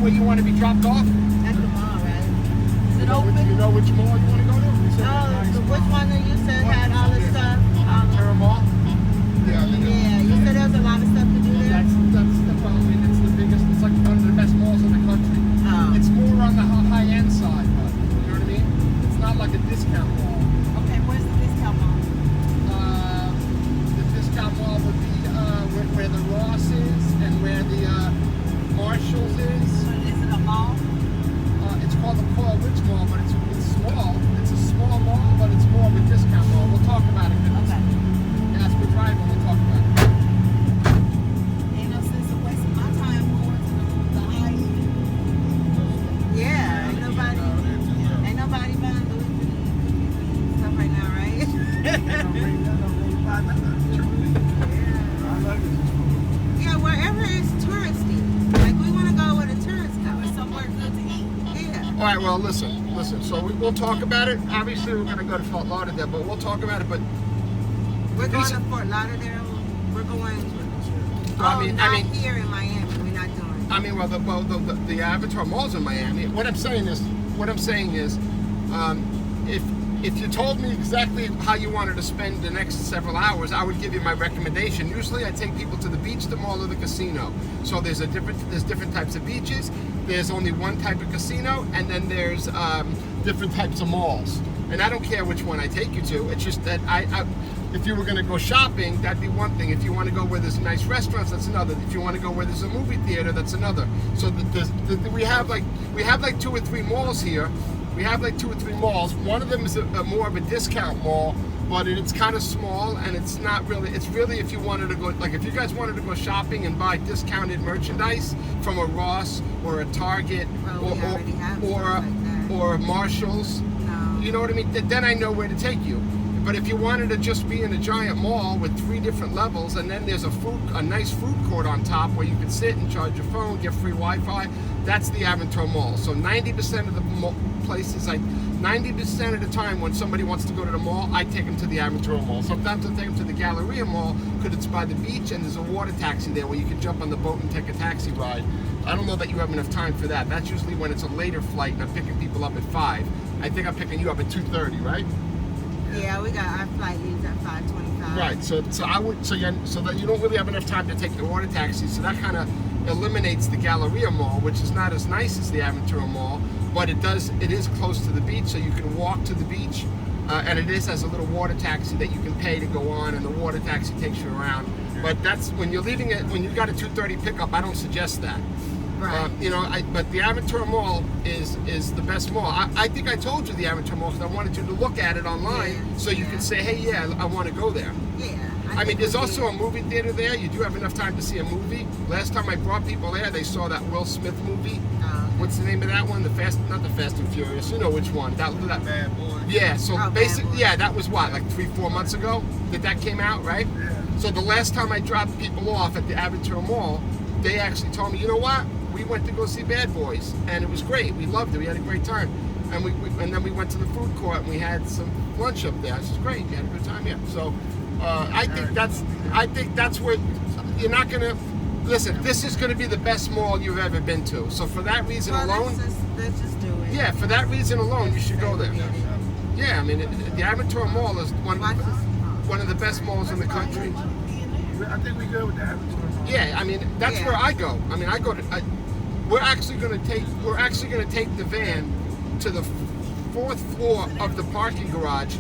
where you want to be dropped off? At the mall, right? Is it open? You know which mall you want to go to? Which one that you said had all the stuff? Aventura Mall? Yeah, you said there was a lot of stuff to do there? That's well, I mean, it's the biggest, it's like one of the best malls in the country. Oh. It's more on the high-end side, but you know what I mean? It's not like a discount mall. Okay, where's the discount mall? The discount mall would be where the Ross is and where the Marshalls is. Is it a mall? It's called the Coral Ridge Mall, but it's small. It's a small mall, but it's more of a discount mall. We'll talk about it. Okay. As we're driving, we'll talk about it. Ain't no sense of wasting my time going to the high end. Yeah, ain't nobody buying Louis Vuitton stuff right now, right? Yeah, wherever it's touristy. Like we want to go where the tourists go. Somewhere good to eat. Yeah. All right, well, listen. So we'll talk about it. Obviously, we're going to go to Fort Lauderdale, but we'll talk about it. But we're going to Fort Lauderdale. We're going. I mean, here in Miami. We're not doing. I mean, well, the Aventura Mall's in Miami. What I'm saying is, if you told me exactly how you wanted to spend the next several hours, I would give you my recommendation. Usually, I take people to the beach, the mall, or the casino. So there's different types of beaches. There's only one type of casino, and then there's different types of malls. And I don't care which one I take you to. It's just that if you were going to go shopping, that'd be one thing. If you want to go where there's nice restaurants, that's another. If you want to go where there's a movie theater, that's another. So we have like 2 or 3 malls here. We have like 2 or 3 malls. One of them is a more of a discount mall, but it's kind of small, and it's not really. It's really if you wanted to go, like if you guys wanted to go shopping and buy discounted merchandise from a Ross or a Target or a Marshalls. No. You know what I mean? Then I know where to take you. But if you wanted to just be in a giant mall with 3 different levels, and then there's a nice food court on top where you can sit and charge your phone, get free Wi-Fi, that's the Aventura Mall. So 90% of the places, 90% of the time when somebody wants to go to the mall, I take them to the Aventura Mall. Sometimes I take them to the Galleria Mall because it's by the beach and there's a water taxi there where you can jump on the boat and take a taxi ride. I don't know that you have enough time for that. That's usually when it's a later flight and I'm picking people up at 5. I think I'm picking you up at 2:30, right? Yeah, we got our flight leaves at 5:25. Right. So that you don't really have enough time to take the water taxi. So that kind of eliminates the Galleria Mall, which is not as nice as the Aventura Mall, but it is close to the beach, so you can walk to the beach, and it has a little water taxi that you can pay to go on, and the water taxi takes you around. But that's when you're leaving it. When you got a 2:30 pickup, I don't suggest that. Right. But the Aventura Mall is the best mall. I think I told you the Aventura Mall because I wanted you to look at it online so you can say, hey, yeah, I want to go there. Yeah. I mean, there's also a movie theater there. You do have enough time to see a movie. Last time I brought people there, they saw that Will Smith movie. What's the name of that one? Not the Fast and Furious. You know which one? That Bad Boy. Yeah. So basically, that was what, like 3-4 months ago that came out, right? Yeah. So the last time I dropped people off at the Aventura Mall, they actually told me, you know what? We went to go see Bad Boys, and it was great. We loved it. We had a great time, and then we went to the food court and we had some lunch up there. This is great. We had a good time here. So I think that's where you're not gonna listen. This is gonna be the best mall you've ever been to. So for that reason alone, let's just do it. Yeah, for that reason alone, you should go there. Yeah, I mean the Aventura Mall is one of the best malls in the country. I think we go with the Aventura Mall. Yeah, I mean that's where I go. I mean we're actually going to take the van to the 4th floor of the parking garage,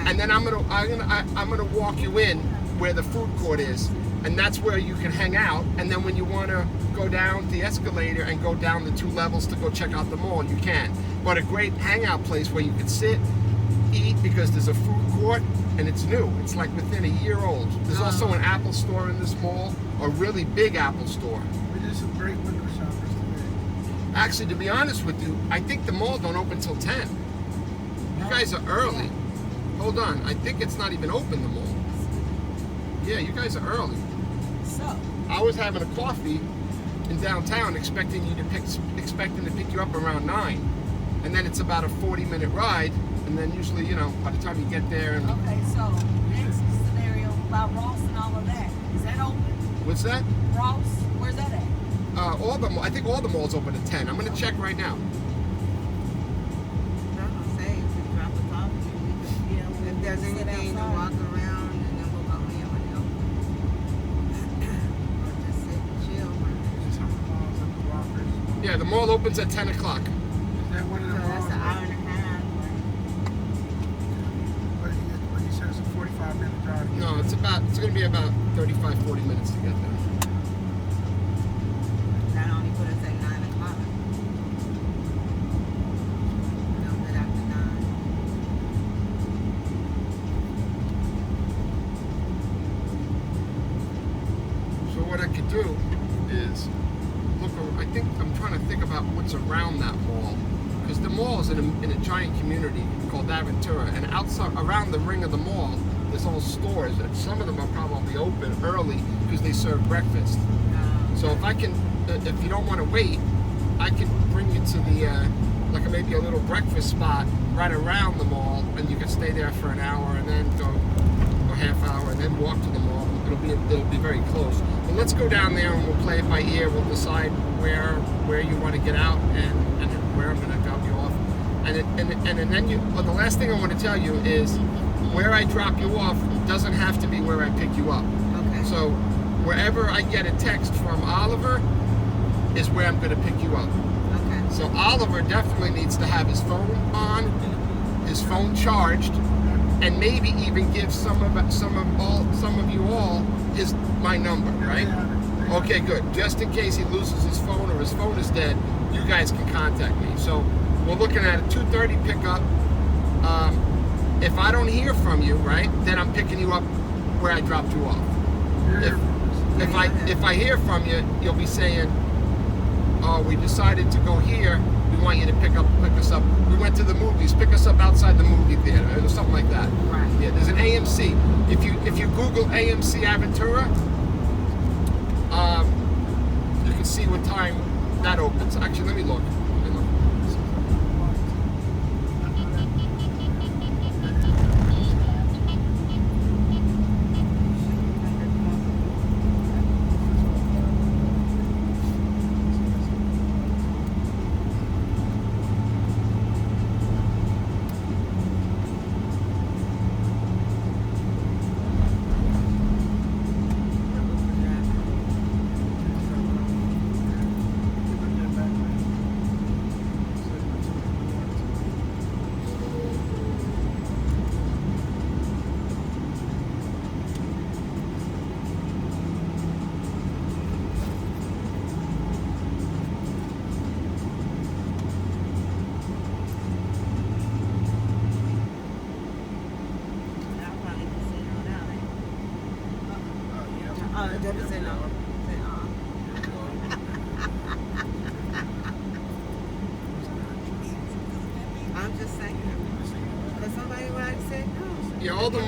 and then I'm gonna walk you in where the food court is, and that's where you can hang out. And then when you want to go down the escalator and go down the 2 levels to go check out the mall, you can. But a great hangout place where you can sit, eat, because there's a food court and it's new. It's like within a year old. There's also an Apple store in this mall, a really big Apple store. We did some great window shoppers today. Actually, to be honest with you, I think the mall don't open till 10. You guys are early. Hold on, I think it's not even open, the mall. Yeah, you guys are early. So I was having a coffee in downtown, expecting to pick you up around 9, and then it's about a 40-minute ride, and then usually, by the time you get there and. Okay, so next scenario about Ross and all of that. Is that open? What's that? Ross, where's that at? I think all the malls open at 10. I'm gonna check right now. If there's anything to walk around, and then we'll go in with them. Or just sit and chill. Just some malls and the Whoppers. Yeah, the mall opens at 10 o'clock. Is that one of So the that's malls? an hour and a half. But you said it's a 45-minute drive. No, it's gonna be about 35, 40 minutes to get there. That only put us at 9 o'clock. A little bit after 9. So what I could do is I think I'm trying to think about what's around that mall, because the mall is in a giant community called Aventura, and outside around the ring of the mall, there's all stores, and some of them are probably open early because they serve breakfast. So if you don't want to wait, I can bring you to the like maybe a little breakfast spot right around the mall, and you can stay there for an hour and then go a half hour and then walk to the mall. It'll be very close. But let's go down there and we'll play it by ear. We'll decide where you want to get out and where I'm going to drop you off. And then the last thing I want to tell you is where I drop you off doesn't have to be where I pick you up. Okay. So wherever I get a text from Oliver is where I'm going to pick you up. Okay. So Oliver definitely needs to have his phone on, his phone charged, and maybe even give some of you all my number, right? Okay, good. Just in case he loses his phone or his phone is dead, you guys can contact me. So we're looking at a 2:30 pickup. If I don't hear from you, right, then I'm picking you up where I dropped you off. If I hear from you, you'll be saying, "Oh, we decided to go here. We want you to pick us up. We went to the movies. Pick us up outside the movie theater," or something like that. Right. Yeah, there's an AMC. If you Google AMC Aventura, you can see what time that opens. Actually, let me look. I'm just saying. Because somebody already said no. Yeah, all the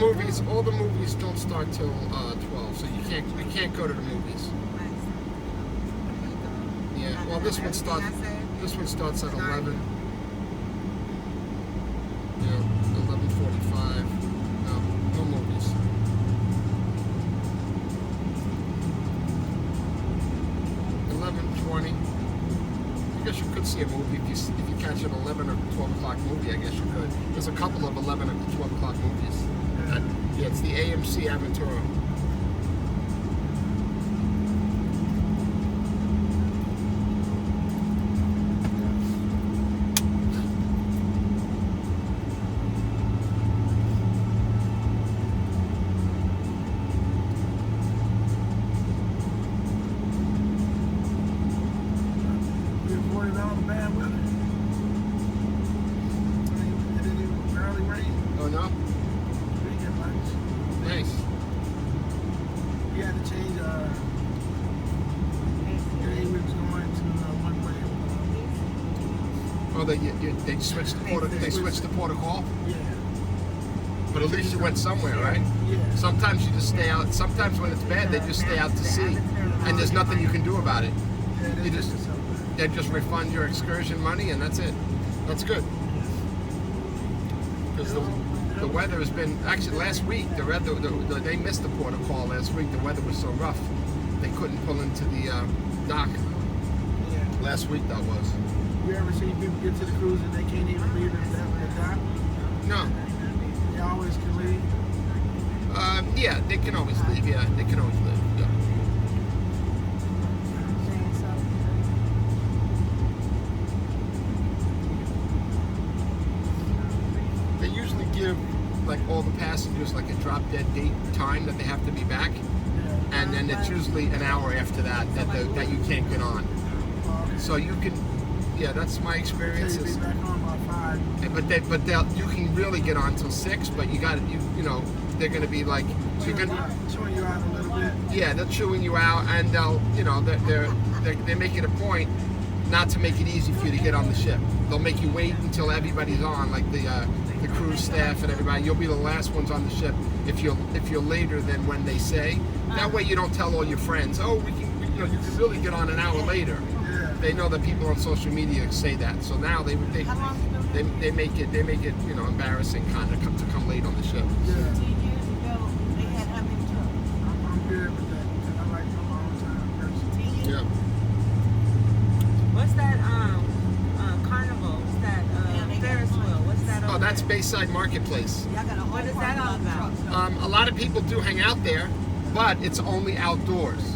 movies don't start till 12, so you can't go to the movies. Yeah, well this one starts at 11. Yeah, 11:45. No movies. 11:20. I guess you could see a movie if you catch an 11 or 12 o'clock movie. I guess you could. There's a couple of 11 or 12 o'clock movies. Yeah, it's the AMC Aventura. Oh no? Nice. We had to change we was going to one way. Oh, they switched the protocol. Yeah. But at least you went somewhere, right? Yeah. Sometimes you just stay out. Sometimes when it's bad, they just stay out to sea, and there's nothing you can do about it. Yeah, You just they just refund your excursion money, and that's it. That's good. Because the weather has been actually last week. They missed the protocol last week. The weather was so rough, they couldn't pull into the dock. Last week that was. You ever seen people get to the cruise and they can't even leave if they have to dock? No. They always can leave. Yeah, they can always leave. Yeah, they can always leave. Yeah. They usually give like all the passengers like a drop dead date time that they have to be back, and then it's usually an hour after that that you can't get on. So you can, yeah, that's my experience. Be back home by 5. But you can really get on till 6, but you got you know they're gonna be like so you're gonna Chewing you out a little bit. yeah they're chewing you out, and they'll they're making a point not to make it easy for you to get on the ship. They'll make you wait until everybody's on, like the cruise staff and everybody. You'll be the last ones on the ship if you're later than when they say. That way you don't tell all your friends, oh, you can really get on an hour later. Yeah. They know that people on social media say that, so now they make it embarrassing kind of to come late on the ship. Yeah. 10 years ago, they had Aventura. I'm good with that. I like my own time person. 10 years. Yeah. What's that? Carnival. What's that? Ferris wheel. What's that? Oh, that's Bayside Marketplace. What is that all about? A lot of people do hang out there, but it's only outdoors.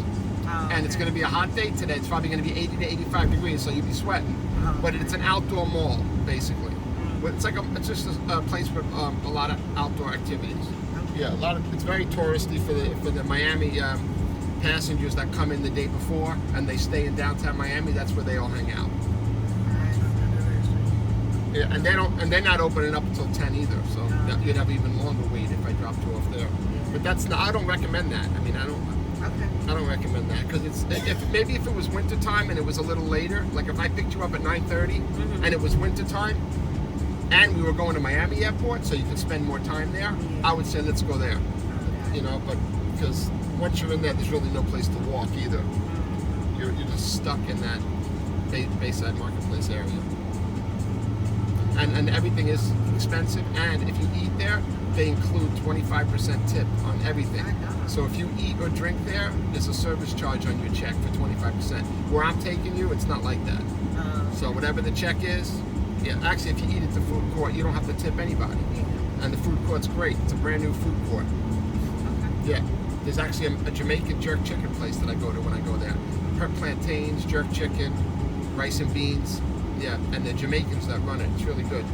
And it's going to be a hot day today. It's probably going to be 80 to 85 degrees, so you'll be sweating. But it's an outdoor mall, basically. It's just a place for a lot of outdoor activities. Yeah, it's very touristy for the Miami passengers that come in the day before and they stay in downtown Miami. That's where they all hang out. Yeah, and they're not opening up until 10 either. So you'd have even longer wait if I dropped you off there. But I don't recommend that. I mean, I don't recommend that because maybe if it was winter time and it was a little later, like if I picked you up at 9:30 and it was winter time and we were going to Miami Airport, so you could spend more time there, I would say let's go there. But because once you're in there, there's really no place to walk either. You're just stuck in that Bayside Marketplace area. And everything is expensive, and if you eat there, they include 25% tip on everything. So if you eat or drink there, there's a service charge on your check for 25%. Where I'm taking you, it's not like that. So whatever the check is, yeah, actually if you eat at the food court, you don't have to tip anybody. And the food court's great. It's a brand new food court. Yeah, there's actually a Jamaican jerk chicken place that I go to when I go there. Plantains, jerk chicken, rice and beans. Yeah, and the Jamaicans that run it. It's really good.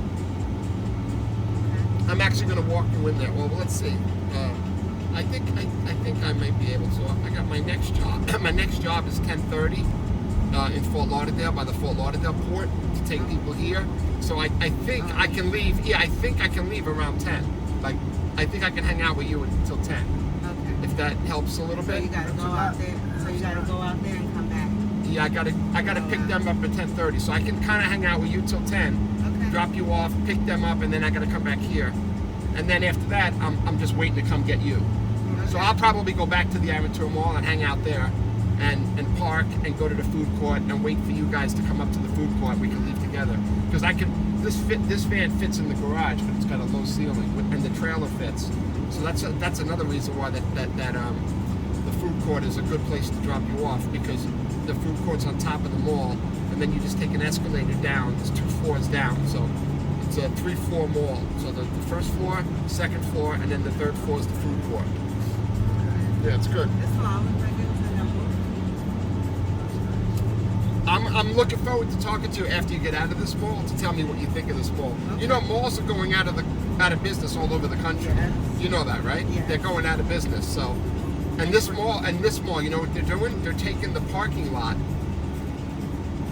I'm actually going to walk you in there. Well, let's see. I think I might be able to. I got my next job. My next job is 10:30 in Fort Lauderdale by the Fort Lauderdale port to take people here. So I think I can leave. Yeah, I think I can leave around 10. Like I think I can hang out with you until 10. Okay. If that helps a little So bit. you gotta go out there. So you gotta go out there and come back. Yeah, I gotta pick them up at 10:30, so I can kind of hang out with you till 10, Okay. drop you off, pick them up, and then I gotta come back here, and then after that, I'm just waiting to come get you. So I'll probably go back to the Aventura Mall and hang out there, and park and go to the food court and wait for you guys to come up to the food court. We can leave together because this van fits in the garage, but it's got a low ceiling, and the trailer fits. So that's another reason why the food court is a good place to drop you off because the food court's on top of the mall, and then you just take an escalator down. There's 2 floors down, so it's a 3-floor mall. So the first floor, second floor, and then the third floor is the food court. Yeah, it's good. That's all. I'm looking forward to talking to you after you get out of this mall to tell me what you think of this mall. Okay. You know, malls are going out of business all over the country. Yes. You know that, right? Yes. They're going out of business. So, and this mall, you know what they're doing? They're taking the parking lot.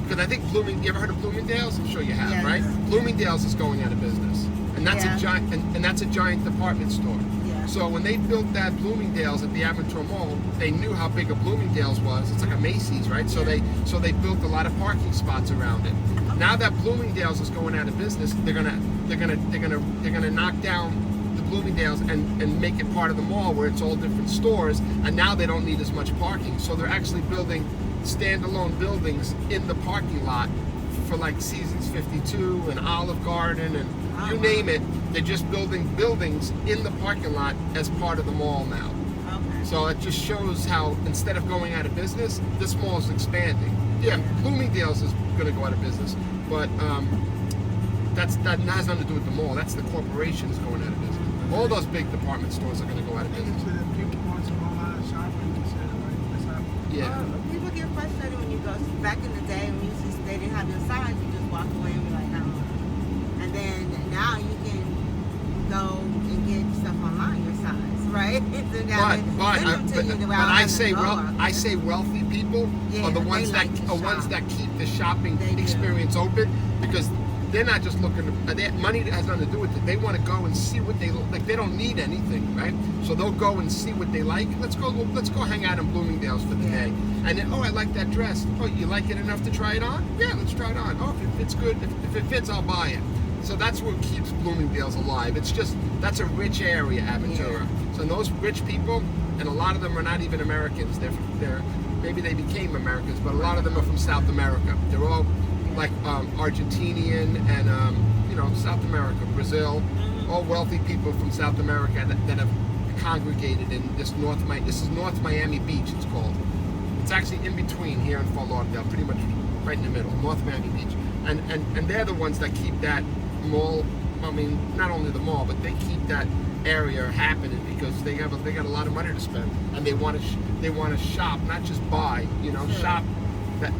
Because I think you ever heard of Bloomingdale's? I'm sure you have, Yes. right? Bloomingdale's is going out of business, and that's Yeah. a giant, and that's a giant department store. Yeah. So when they built that Bloomingdale's at the Aventura Mall, they knew how big a Bloomingdale's was. It's like a Macy's, right? So they built a lot of parking spots around it. Now that Bloomingdale's is going out of business, they're gonna knock down the Bloomingdale's and make it part of the mall where it's all different stores. And now they don't need as much parking, so they're actually building standalone buildings in the parking lot for like Seasons 52 and Olive Garden and you name it. They're just building buildings in the parking lot as part of the mall now. Okay. So it just shows how instead of going out of business, this mall is expanding. Yeah, Bloomingdale's is going to go out of business, but that has nothing to do with the mall. That's the corporations going out of business. All those big department stores are going to go out of business. People want some online shopping instead of like this happening. Yeah. People get frustrated when you go. Back in the day, when they didn't have your size, you just walk away and be like, no. And then now you can go and get stuff online your size, right? So now But I say wealthy people are the ones that keep the shopping experience open, because they're not just looking to, money has nothing to do with it. They want to go and see what they like. They don't need anything, right? So they'll go and see what they like. Let's go hang out in Bloomingdale's for the day. And then, I like that dress. Oh, you like it enough to try it on? Yeah, let's try it on. Oh, if it fits good, if it fits, I'll buy it. So that's what keeps Bloomingdale's alive. It's just, that's a rich area, Aventura. Yeah. So those rich people, and a lot of them are not even Americans. They're maybe they became Americans, but a lot of them are from South America. They're all like Argentinian and South America, Brazil, all wealthy people from South America that have congregated in this This is North Miami Beach, it's called. It's actually in between here and Fort Lauderdale, pretty much right in the middle, North Miami Beach. And they're the ones that keep that mall. I mean, not only the mall, but they keep that area happening because they got a lot of money to spend, and they want to shop, not just buy. Shop.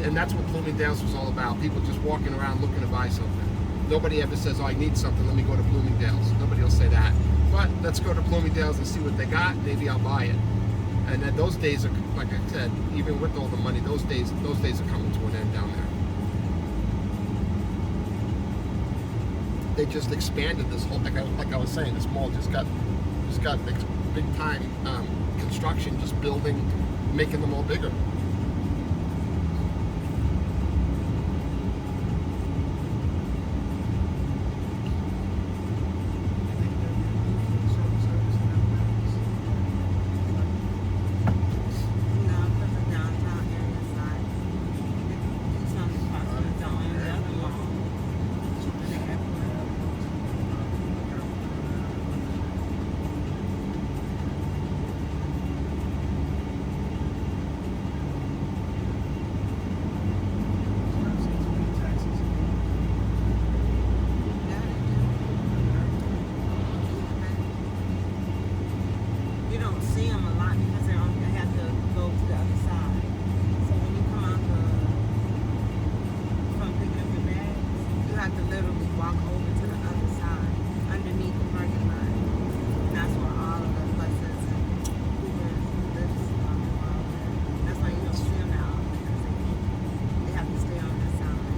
And that's what Bloomingdale's was all about. People just walking around looking to buy something. Nobody ever says, "Oh, I need something. Let me go to Bloomingdale's." Nobody will say that. But let's go to Bloomingdale's and see what they got. Maybe I'll buy it. And then those days are, like I said, even with all the money, those days are coming to an end down there. They just expanded this whole, like I was saying, this mall just got big time construction, just building, making them all bigger.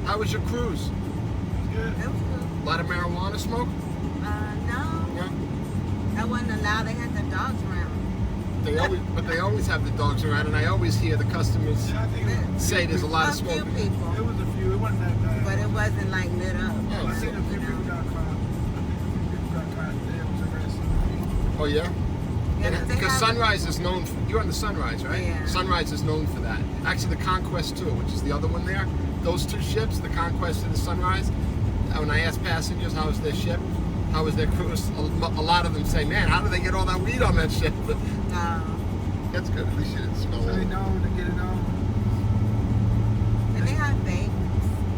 How was your cruise? Good. It was good. A lot of marijuana smoke? No. Yeah. That wasn't allowed. They had their dogs around. They always have the dogs around, and I always hear the customers Yeah, I think it was, say there's a lot of A few smoke. people, it was a few. It wasn't that bad. but it wasn't like lit up. Oh, I think a few people got caught. It was arrested. Oh yeah? Yeah, they Because have- Sunrise is known for, you're on the Sunrise, right? Yeah. Sunrise is known for that. Actually, the Conquest too, which is the other one there. Those two ships, the Conquest and the Sunrise, when I ask passengers how was their ship, how was their cruise, a lot of them say, man, how do they get all that weed on that ship? That's good. At least you didn't smell So they it. know to get it on. And they have vapes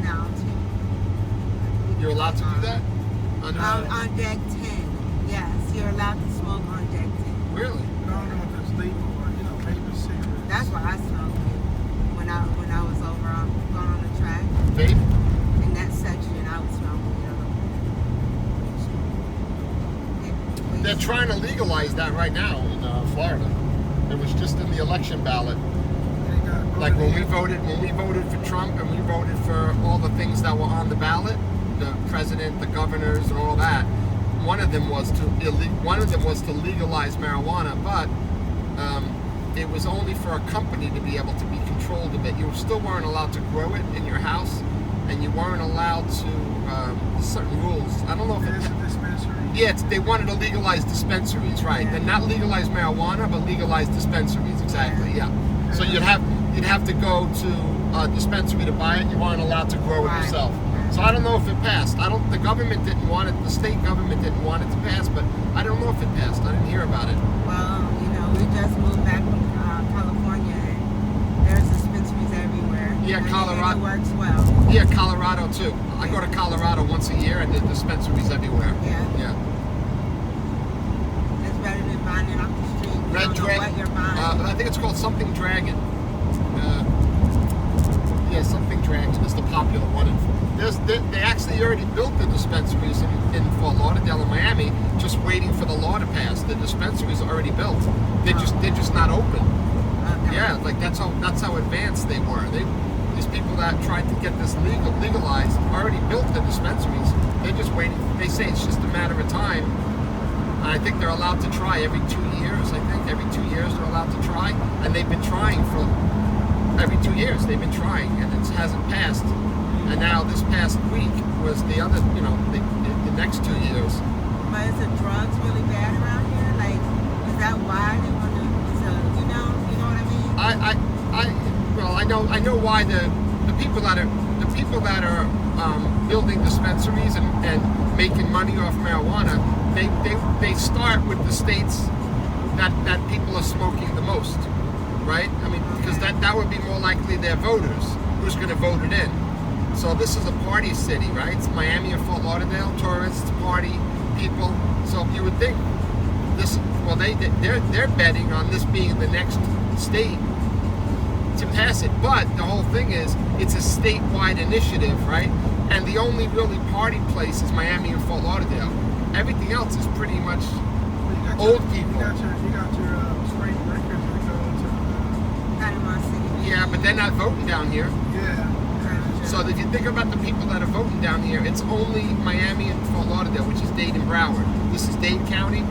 now too. You're allowed to do that? On deck 10. Yes, you're allowed to smoke on deck 10. Really? I don't know if it's legal or maybe cigarettes. That's why I smoked it when I was over going on the track. Vape? In that section, I was smoking it. They're trying to legalize that right now in Florida. It was just in the election ballot. Like when we voted for Trump and we voted for all the things that were on the ballot, the president, the governors, and all that. One of them was to legalize marijuana, but it was only for a company to be able to be controlled a bit. You still weren't allowed to grow it in your house, and you weren't allowed to certain rules. I don't know if It's a dispensary. yeah, they wanted to legalize dispensaries, right? Yeah. And not legalize marijuana, but legalize dispensaries. Exactly. Yeah. So you'd have to go to a dispensary to buy it. You weren't allowed to grow it Right. yourself. So I don't know if it passed. The government didn't want it. The state government didn't want it to pass, but I don't know if it passed. I didn't hear about it. Well, We just moved back from California. And there's dispensaries everywhere. Yeah, And Colorado. it works well. Yeah, Colorado too. I go to Colorado once a year, and the dispensaries everywhere. Yeah. Yeah. It's better than buying it off the street. You Red don't know Dragon. what you're buying. I think it's called something Dragon. Yeah, something Dragon is the popular one. They actually already built the dispensaries in Fort Lauderdale and Miami, just waiting for the law to pass. The dispensaries are already built. They're just not open. Okay. Yeah, like that's how advanced they were. These people that tried to get this legalized already built the dispensaries. They're just waiting. They say it's just a matter of time. And I think they're allowed to try every 2 years. I think every 2 years they're allowed to try, and they've been trying for every 2 years. They've been trying, and it hasn't passed. And now this past week was the other, the next 2 years. But is the drugs really bad around here? Like, is that why they want to? You know what I mean? I know why the people that are building dispensaries and making money off marijuana, they start with the states that people are smoking the most, right? I mean, because that would be more likely their voters who's going to vote it in. So this is a party city, right? It's Miami and Fort Lauderdale, tourists, party people. So you would think this. Well, they're betting on this being the next state to pass it. But the whole thing is, it's a statewide initiative, right? And the only really party place is Miami and Fort Lauderdale. Everything else is pretty much old people. You got your spring breakers that go to Panama City. Yeah, but they're not voting down here. yeah. So if you think about the people that are voting down here, it's only Miami and Fort Lauderdale, which is Dade and Broward. This is Dade County.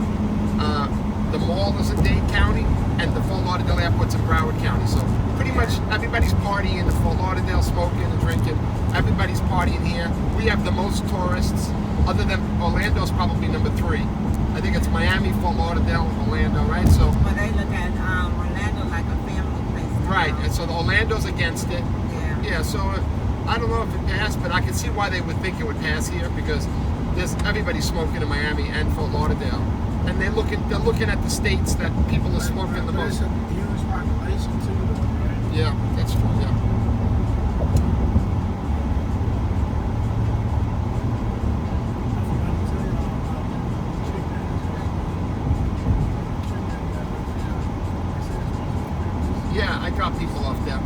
The mall is in Dade County, and the Fort Lauderdale airport's in Broward County. So pretty much everybody's partying in Fort Lauderdale, smoking and drinking. Everybody's partying here. We have the most tourists, other than Orlando's probably number 3. I think it's Miami, Fort Lauderdale, and Orlando, right? So Well, they look at Orlando like a family place. right, and so the Orlando's against it. Yeah. Yeah, so I don't know if it passed, but I can see why they would think it would pass here, because everybody's smoking in Miami and Fort Lauderdale, and they're looking at the states that people are smoking the But most. it's a huge population too, though, right? Yeah, that's true. Yeah. Yeah, I drop people off there.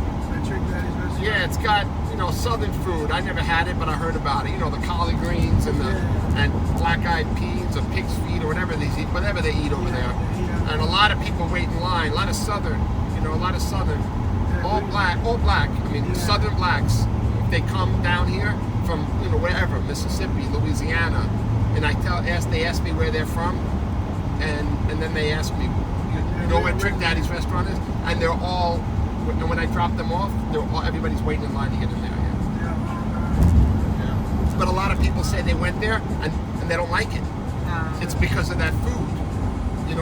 Yeah, it's got southern food. I never had it, but I heard about it. The collard greens and and black-eyed peas or pig's feet or whatever they eat over there. And a lot of people wait in line. A lot of southern, all black. I mean, southern blacks. They come down here from wherever, Mississippi, Louisiana, and they ask me where they're from, and then they ask me, you know where Trick Daddy's restaurant is, and they're all. When I drop them off, everybody's waiting in line to get in there. Yeah. But a lot of people say they went there and they don't like it. It's because of that food.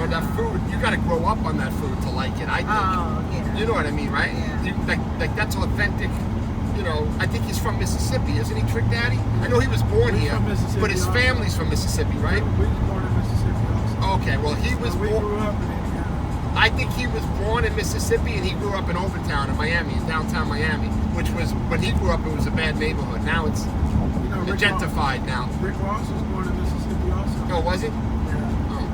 That food, you got to grow up on that food to like it, I think. Oh, yeah. You know what I mean, right? Yeah. Like that's authentic. I think he's from Mississippi, isn't he, Trick Daddy? I know he was born He's here, from Mississippi but his also. family's from Mississippi, right? We was born in Mississippi also. Okay, well he was We born. grew up in Indiana. I think he was born in Mississippi and he grew up in Overtown in Miami, in downtown Miami, which was, when he grew up, it was a bad neighborhood. Now it's gentrified now. Rick Ross was born in Mississippi also. Oh, was he? Yeah. Oh.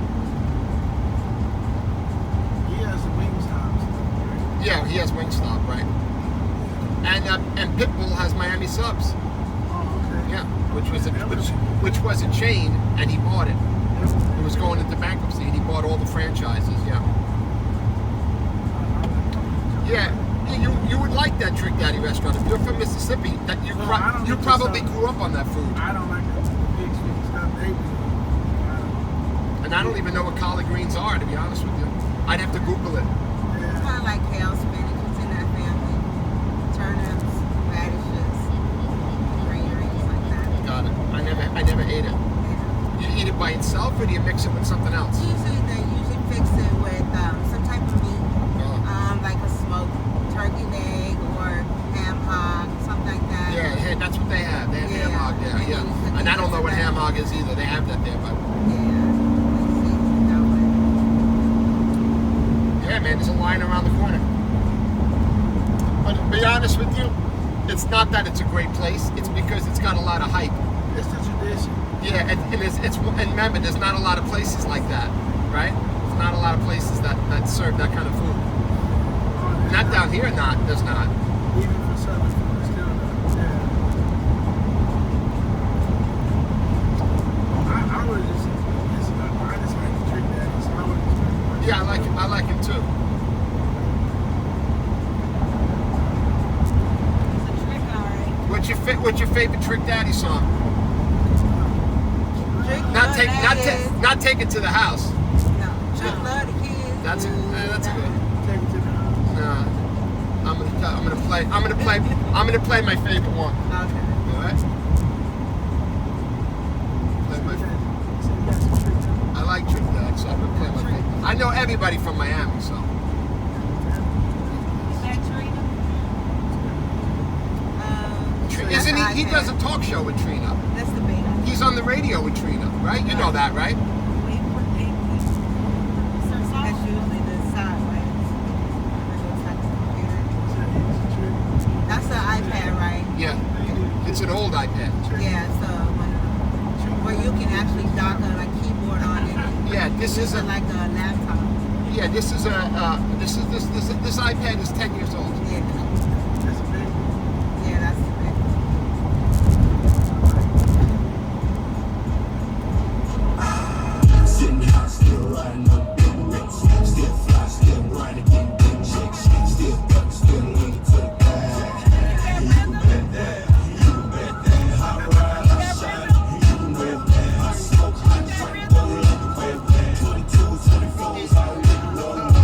He has the Wingstops, right? Yeah, he has Wingstop, right? And Pitbull has Miami Subs. Oh, okay. Yeah, which was a chain, and he bought it. It was going into bankruptcy, and he bought all the franchises. Yeah. Yeah, you would like that Trick Daddy restaurant if you're from Mississippi. That you probably grew up on that food. I don't like the big sweet stuff they do. And I don't even know what collard greens are, to be honest with you. I'd have to Google it. It's kind of like kale, spinach. It's in that family. Turnips, radishes, green greens like that. Got it. I never ate it. You eat it by itself, or do you mix it with something else? They usually fix it with some type of meat, like a smoked turkey leg or ham hock, something like that. Yeah, that's what they have. They have ham Yeah. hock there. And Yeah, then you cook and it I don't know what together. ham hock is either. They have that there, but Yeah, they season it that way. be honest with you, it's not that it's a great place. It's because it's got a lot of hype. It's the tradition. Yeah, and and remember, there's not a lot of places like that, right? There's not a lot of places that serve that kind of food. Not down here, there's not. Even for Southern food, it's still not. Yeah. I would just like to drink that. So I would just Yeah, I like it too. It's a trick, all right. What's your favorite Trick Daddy song? Trick Not take it to the house. No, Trick Love the Kids. That's good. take it to the house. No, I'm gonna play my favorite one. Okay. All right. Play my favorite. So you got some trick daddy. I like Trick Daddy, so I'm gonna play my favorite. I know everybody from Miami, so. Is that Trina? Isn't That's he? He iPad. does a talk show with Trina. That's the beta. He's on the radio with Trina, right? You know that, right? That's usually the sideways. It's like a computer. That's the iPad, right? Yeah. It's an old iPad. Yeah, so where you can actually dock a like keyboard on it. Yeah, this is like a laptop. Yeah, this iPad is 10 years old. Yeah. That's a big one. Yeah, that's the big. Sitting high, still riding on big rigs. Still fly, still grinding, getting big chicks. Still duck, still leaning to the back. You bet that, you bet that. I ride, I shine, you bet that. I smoke, I drink, go like a web that. 22, 24's how we roll.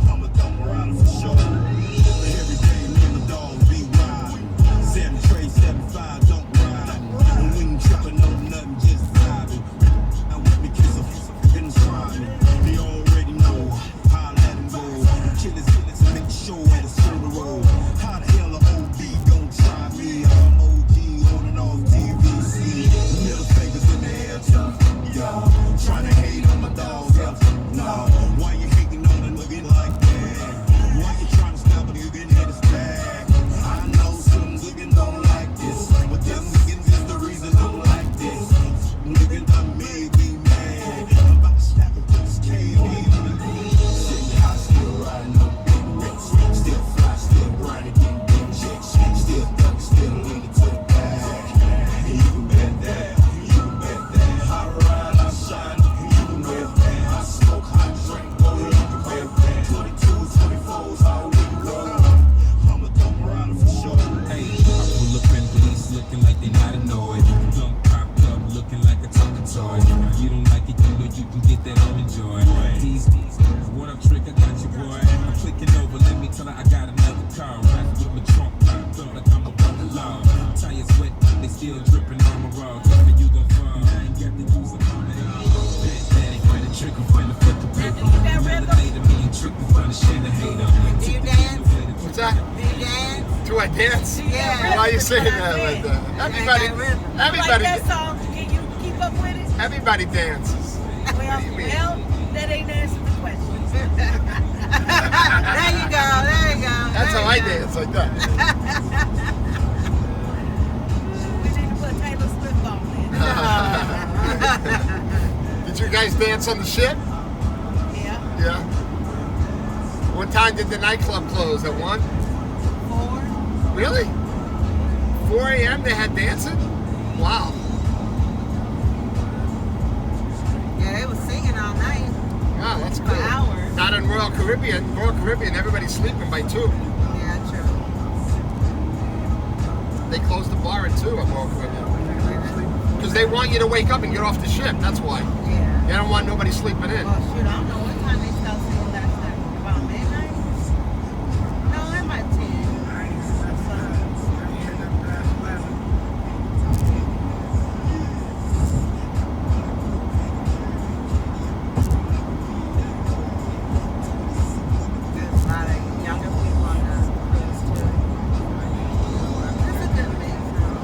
I'm a dumb rider for sure. Every day, me and the dog be riding. 7 trade, 75, don't ride. And we ain't tripping on nothing, just vibing. Now with me, kiss a been trying. They already know how I let them go. Killers and make sure at a soda roll. How the hell a OB gon' try me? I'm OG on and off TVC. Middle fingers in the air, too. Yeah, trying to hate on my dog. Yeah, no. Why you hating on a nigga like that? Why you trying to stop a nigga in his back? I know some niggas don't like this, but them niggas is the reason I'm like this. Niggas done made me mad. I'm about to snap it to this KD. Sitting high, still riding on big rigs. Still fly, still grinding, getting big chicks. Still duck, still leaning to the back. And you can bet that, you can bet that. I ride, I shine, you can bet that. I smoke, I drink, go like a web that. 22, 24's how we roll. I'm a dumb rider for sure. Hey, I pull up in police looking like they not annoyed. Plump popped up looking like a talking toy. You don't like it, you know you can get that on enjoy. These, what up, Trick? I got you, boy. I'm clicking over, let me tell her I got another car. Rapping with my trunk popped up like I'm above the law. Tires wet, they still dripping on my raw. Tell me you gon' fall. I ain't got to use a bomb at all. That ain't for the trick, I'm finna flip the paper. Melanated me and Trick, I'm finna shit a hater. Do you dance? What's that? Do you dance? Do I dance? Yeah. Why are you saying that like that? Everybody, Like that song, can you keep up with it? everybody dances. Well, that ain't answering the question. There you go. That's how I dance, like that. We need to put Taylor Swift on there. Did you guys dance on the ship? Yeah. Yeah. What time did the nightclub close? At 1? 4. Really? 4 a.m. they had dancing? Wow. Yeah, they was singing all night Wow, that's for cool. hours. Not in Royal Caribbean. Royal Caribbean, everybody's sleeping by 2. Yeah, true. They closed the bar at 2 at Royal Caribbean. Because they want you to wake up and get off the ship. That's why. Yeah. They don't want nobody sleeping in. Well, shoot, I don't know what time they stopped singing last night. About midnight? No, it might 10. There's a lot of younger people on the cruise too. It's a good mix, though.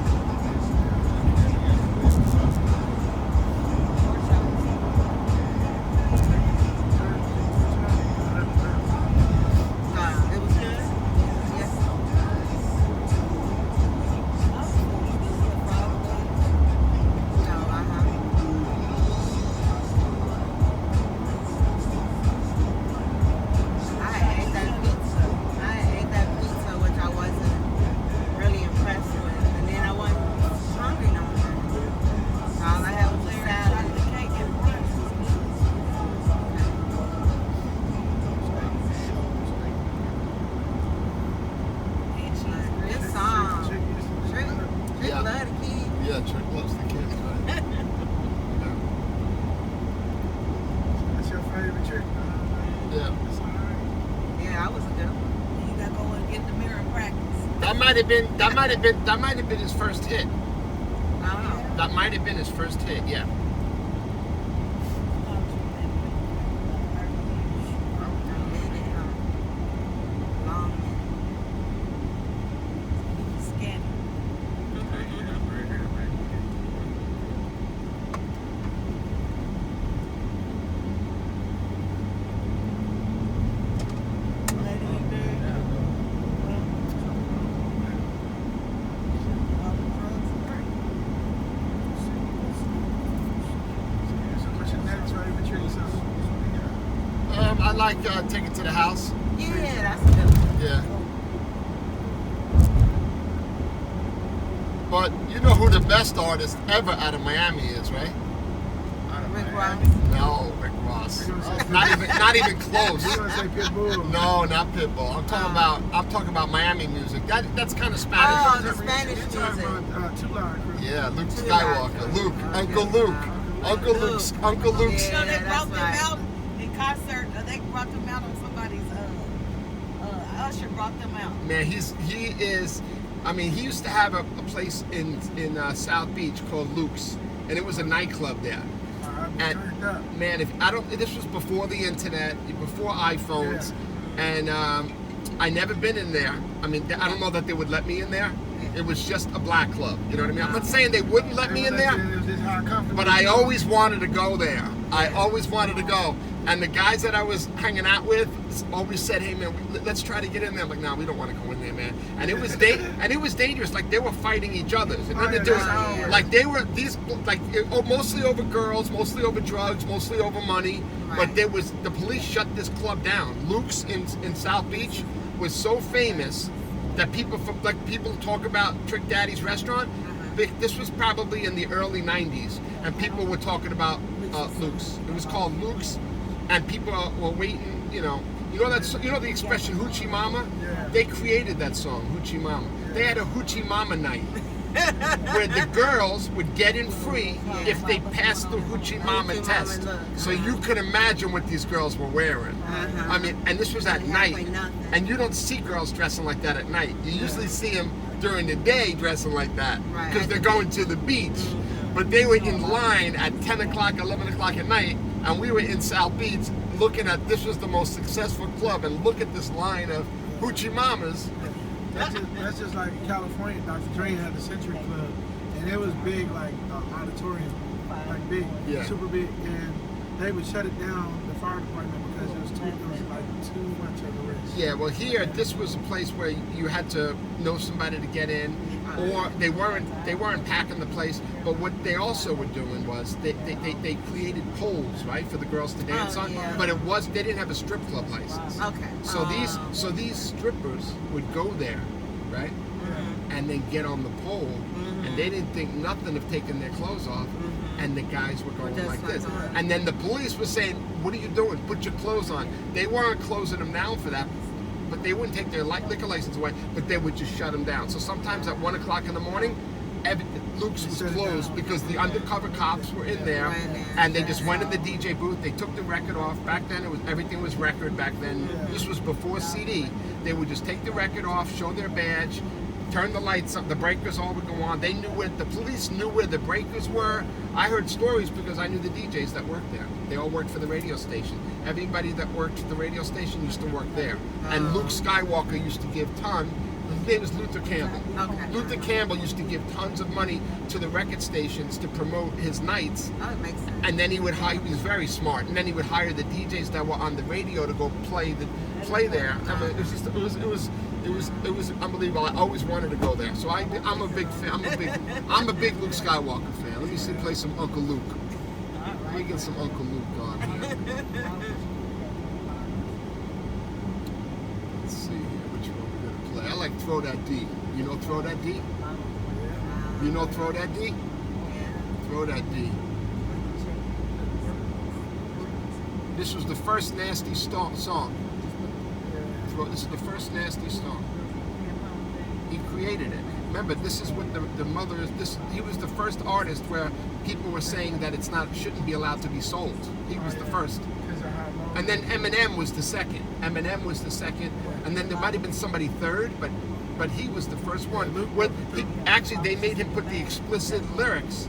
That might have been his first hit. Oh. That might have been his first hit. Yeah. I like Take It to the House. Yeah, that's a good one. Yeah. But you know who the best artist ever out of Miami is, right? Rick Ross. No, Rick Ross. Not even close. You're gonna say Pitbull. No, not Pitbull. I'm talking about Miami music. That's kind of Spanish. Oh, the Spanish You're talking music. about Too Loud Crew. Yeah, Luke Skywalker. Luke, Uncle Luke. Uncle Luke's. Uncle Luke's. You know, they Yeah, brought them that's out in concert. They brought them out on somebody's. Usher brought them out. Man, he is. I mean, he used to have a place in South Beach called Luke's, and it was a nightclub there. And Turned up. man, this was before the internet, before iPhones, and I never been in there. I mean, I don't know that they would let me in there. It was just a black club. You know what I mean? I'm not saying they wouldn't let me in there, but I always wanted to go there. I always wanted to go. And the guys that I was hanging out with always said, "Hey man, let's try to get in there." I'm like, "No, we don't want to go in there, man." And it was dangerous. Like they were fighting each other. And then like they were mostly over girls, mostly over drugs, mostly over money. But the police shut this club down. Luke's in South Beach was so famous that people talk about Trick Daddy's restaurant. This was probably in the early '90s, and people were talking about Luke's. It was called Luke's. And people were waiting, you know the expression Hoochie Mama? Yeah. They created that song, Hoochie Mama. They had a Hoochie Mama night where the girls would get in free if they passed the Hoochie Mama test. So you can imagine what these girls were wearing. I mean, and this was at night. And you don't see girls dressing like that at night. You usually see them during the day dressing like that because they're going to the beach. But they were in line at 10 o'clock, 11 o'clock at night, and we were in South Beach looking at, this was the most successful club, and look at this line of Hoochie Mamas. That's just like in California. Dr. Dre had the Century Club, and it was big, like auditorium, like big, super big, and they would shut it down, the fire department, because it was too much of a risk. Yeah, well here, this was a place where you had to know somebody to get in, or they weren't packing the place. But what they also were doing was they created poles, right, for the girls to dance on. But they didn't have a strip club license. Okay. So these strippers would go there, right, and then get on the pole, and they didn't think nothing of taking their clothes off. And the guys were going like this. And then the police were saying, "What are you doing? Put your clothes on." They weren't closing them down for that, but they wouldn't take their liquor license away, but they would just shut them down. So sometimes at 1 o'clock in the morning, Luke's was closed because the undercover cops were in there, and they just went in the DJ booth. They took the record off. Back then, everything was record. Back then, this was before CD. They would just take the record off, show their badge, turn the lights up, the breakers all would go on. They knew the police knew where the breakers were. I heard stories because I knew the DJs that worked there. They all worked for the radio station. Everybody that worked at the radio station used to work there. And Luke Skywalker used to give his name is Luther Campbell. Okay. Luther Campbell used to give tons of money to the record stations to promote his nights. Oh, it makes sense. And then he was very smart. And then he would hire the DJs that were on the radio to go play there. I mean, it was unbelievable. I always wanted to go there. So I'm a big fan. I'm a big Luke Skywalker fan. Let me play some Uncle Luke. Let me get some Uncle Luke on here. Let's see here, which one we're gonna play. I like Throw That D. You know Throw That D? You know Throw That D? Throw That D. This was the first Nasty song. This is the first Nasty song. He created it. Remember, this is what the mother is. He was the first artist where people were saying that shouldn't be allowed to be sold. He was the first. Because of how long And then Eminem was the second. Eminem was the second, and then there might have been somebody third, but he was the first one. When actually they made him put the explicit lyrics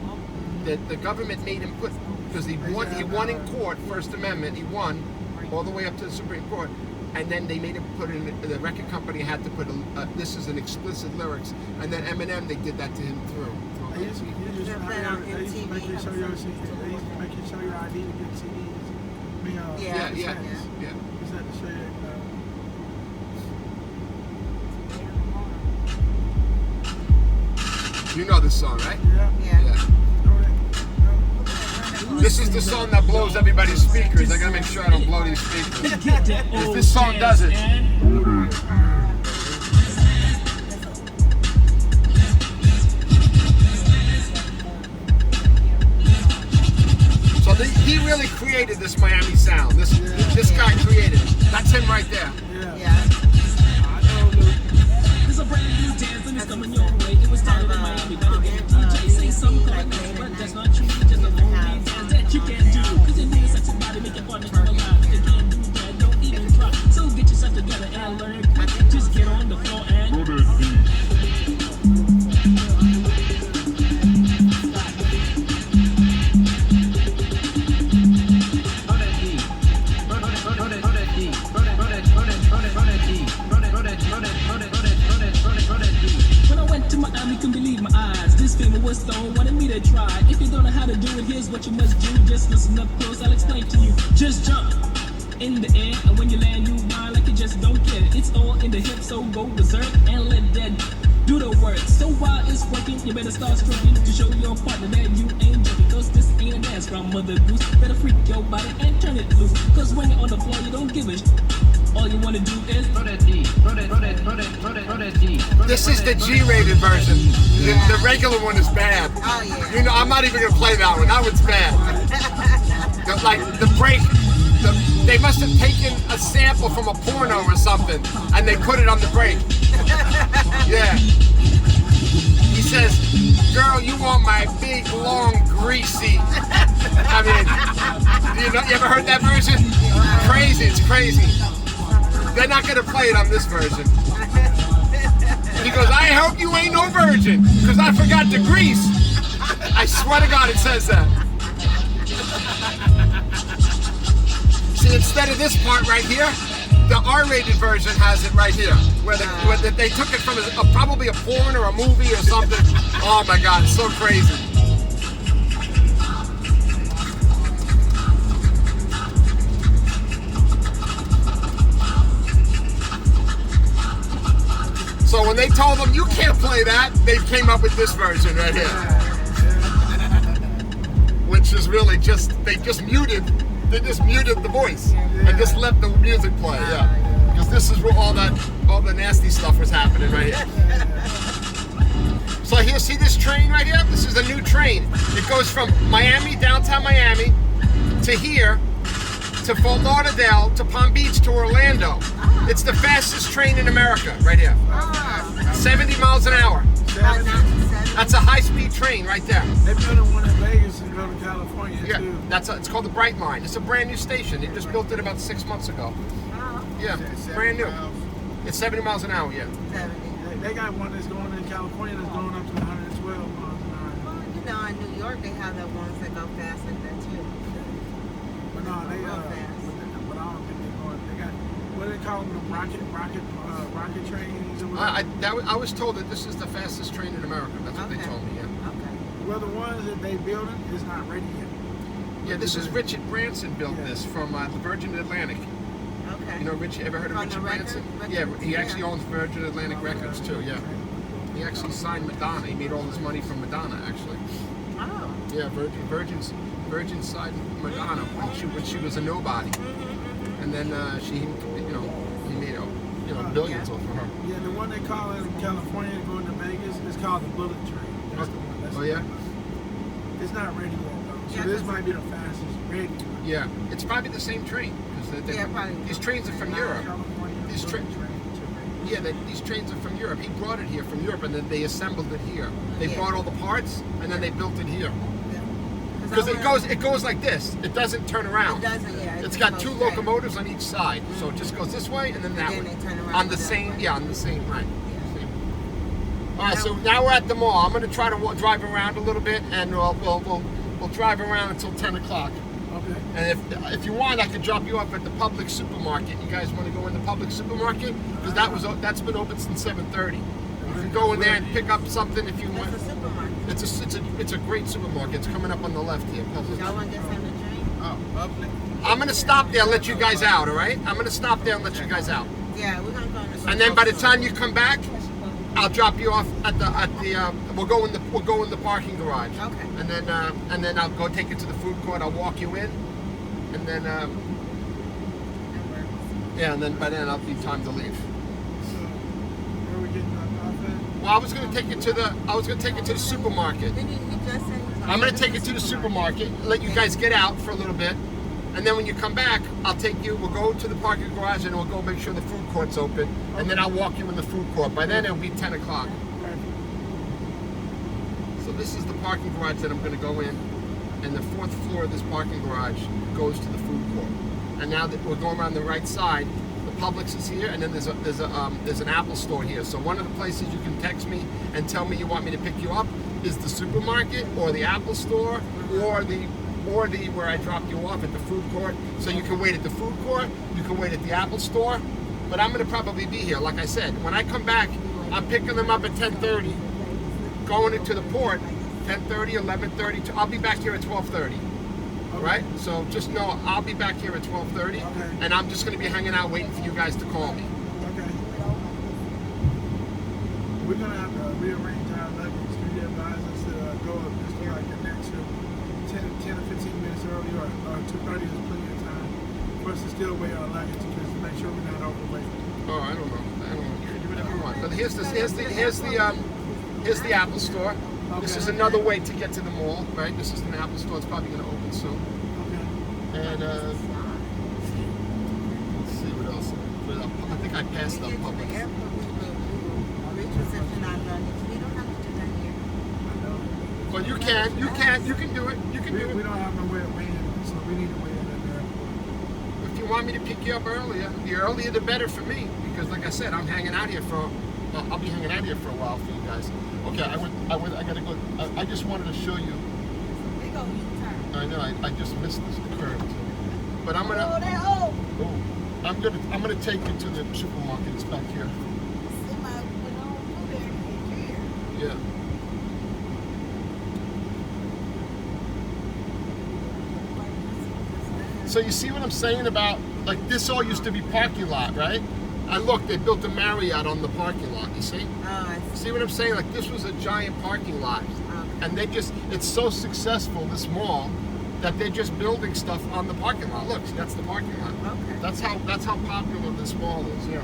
that the government made him put, because he won in court, First Amendment, he won all the way up to the Supreme Court, and then they made him put in, the record company had to put this is an explicit lyrics, and then Eminem, they did that to him through. They used to make you show your ID to get CDs. Yeah. Just had to show you. You know this song, right? Yeah. This is the song that blows everybody's speakers. I gotta make sure I don't blow these speakers. If this song does it. So he really created this Miami sound. This guy created it. That's him right there. Yeah. There's a brand new dance and it's coming your way. It was started in Miami, but again, DJ say something called this, but that's not true. Just a lonely dance that you can do. Cause you need such a body, make your partner come alive. You can't do that, don't even try. So get yourself together and learn quick. Just get on the floor and Go that beat. When I went to Miami, couldn't believe my eyes. This famous stone wanted me to try. If you don't know how to do it, here's what you must do. Just listen up close, I'll explain to you. Just jump in the air, and when you land, you whine like you just don't care. It's all in the hip, so go berserk and let that do the work. So while it's working, you better start stroking to show your partner that you ain't joking. Cause this ain't a dance from Mother Goose. Better freak your body and turn it loose. Cause when you're on the floor, you don't give a shit. All you wanna do is throw that D, throw that D. This is the G-rated version. The regular one is bad. Oh, yeah. You know, I'm not even gonna play that one. That one's bad. Like the break, they must have taken a sample from a porno or something, and they put it on the break. Yeah. He says, "Girl, you want my big, long, greasy." I mean, you ever heard that version? Crazy, it's crazy. They're not gonna play it on this version. He goes, "I hope you ain't no virgin, because I forgot the grease." I swear to God, it says that. See, instead of this part right here, the R-rated version has it right here, where they took it from probably a porn or a movie or something. Oh my God, it's so crazy. So when they told them you can't play that, they came up with this version right here, which is really they just muted the voice and just let the music play. Yeah, because this is where all the nasty stuff was happening right here. So here, see this train right here? This is a new train. It goes from Miami, downtown Miami, to here, to Fort Lauderdale, to Palm Beach, to Orlando. It's the fastest train in America, right here. 70 miles an hour. That's a high-speed train right there. They built one in Vegas and go to California too. It's called the Bright Line. It's a brand new station. They just built it about 6 months ago. Yeah, brand new. It's 70 miles an hour, yeah. They got one that's going in California that's going up to 112 miles an hour. Well, you know, in New York, they have the ones that go fast like that too. But no, they Real fast. but I don't think they're going. They got what do they call them? Rocket trains or whatever. I was told that this is the fastest train in America. That's what they told me. Yeah. Okay. Well, the ones that they building is not ready yet. Yeah, this is Richard Branson built this from the Virgin Atlantic. Okay. You know, ever heard of On the Richard Branson? record? Yeah, he Yeah. actually owns Virgin Atlantic Records too. Yeah, he actually signed Madonna. He made all his money from Madonna, actually. Oh. Yeah, Virgin signed Madonna when she was a nobody, and then he made billions off of her. Yeah, the one they call in California going to Vegas is called the Bullet Train. That's the one. That's Oh yeah. It's not ready yet though. So Yeah, this might be the fastest ready. Yeah, it's probably the same train because Probably. these trains are from Europe. California These Bullet tra- Train to Vegas. Yeah, these trains are from Europe. He brought it here from Europe, and then they assembled it here. They bought all the parts, and then they built it here. Because it goes like this. It doesn't turn It around. doesn't, yeah. It's just got go 2 straight. locomotives on each side, so it just goes this way and then that then way. they turn around On the the same, other way. yeah, on the same, right. Yeah. Same. All right, so now we're at the mall. I'm gonna try to drive around a little bit, and we'll drive around until 10 o'clock. Okay. And if you want, I could drop you off at the public supermarket. You guys want to go in the public supermarket? Because that's been open since 7:30. You can go in there and pick up something if you want. It's a supermarket. It's a great supermarket. It's coming up on the left here. Public. Y'all want to get something to drink? Oh, public. I'm gonna stop there and let you guys out. All right? I'm gonna stop there and let you guys out. Yeah, we're gonna go in the And then by the time you come back, I'll drop you off at the we'll go in the parking garage. Okay. And then I'll go take you to the food court. I'll walk you in, and then That works. yeah, and then by then I'll be time to leave. So, where are we getting off at? Well, I was gonna take you to the supermarket. Then you just said I'm gonna take you to the supermarket, let you guys get out for a little bit, and then when you come back, I'll take you. We'll go to the parking garage and we'll go make sure the food court's open, and then I'll walk you in the food court. By then it'll be 10 o'clock. So this is the parking garage that I'm going to go in, and the 4th floor of this parking garage goes to the food court. And now that we're going around the right side, the Publix is here, and then there's an Apple store here. So one of the places you can text me and tell me you want me to pick you up is the supermarket or the Apple store or the where I dropped you off at the food court. So you can wait at the food court, you can wait at the Apple store, but I'm going to probably be here. Like I said, when I come back, I'm picking them up at 10:30. Going into the port, 10:30, 11:30. I'll be back here at 12:30. Right? So just know I'll be back here at 12:30, and I'm just going to be hanging out waiting for you guys to call me. Okay. We're gonna have to rearrange our luggage. Can you advise us to go up just to like an extra 10 or 15 minutes early, or 2:30 is plenty of time for us to still weigh our luggage just to make sure we're not overweight. Oh, I don't know. You can do whatever you want. But here's the Apple store. This is another way to get to the mall, right? This is an Apple store. It's probably going to open soon. Okay. And let's see what else. I think I passed We up get to the Publix. airport, we will reposition our luggage. We don't have to do that here. I know. Well, you can do it. You can do We it. don't have no way of weighing it, so we need to weigh it at the airport. If you want me to pick you up earlier, the earlier the better for me. Because like I said, I'm hanging out here I'll be hanging out here for a while for you guys. Okay, I gotta go. I just wanted to show you. Big old U-turn. I know, I just missed this curve. But I'm gonna. I'm gonna take you to the supermarket. It's back here. Yeah. So you see what I'm saying about, like, this all used to be parking lot, right? And look, they built a Marriott on the parking lot, you see? Oh, I see. See what I'm saying? Like, this was a giant parking lot. Okay. And it's so successful, this mall, that they're just building stuff on the parking lot. Look, see, that's the parking lot. Okay. That's how popular this mall is, yeah.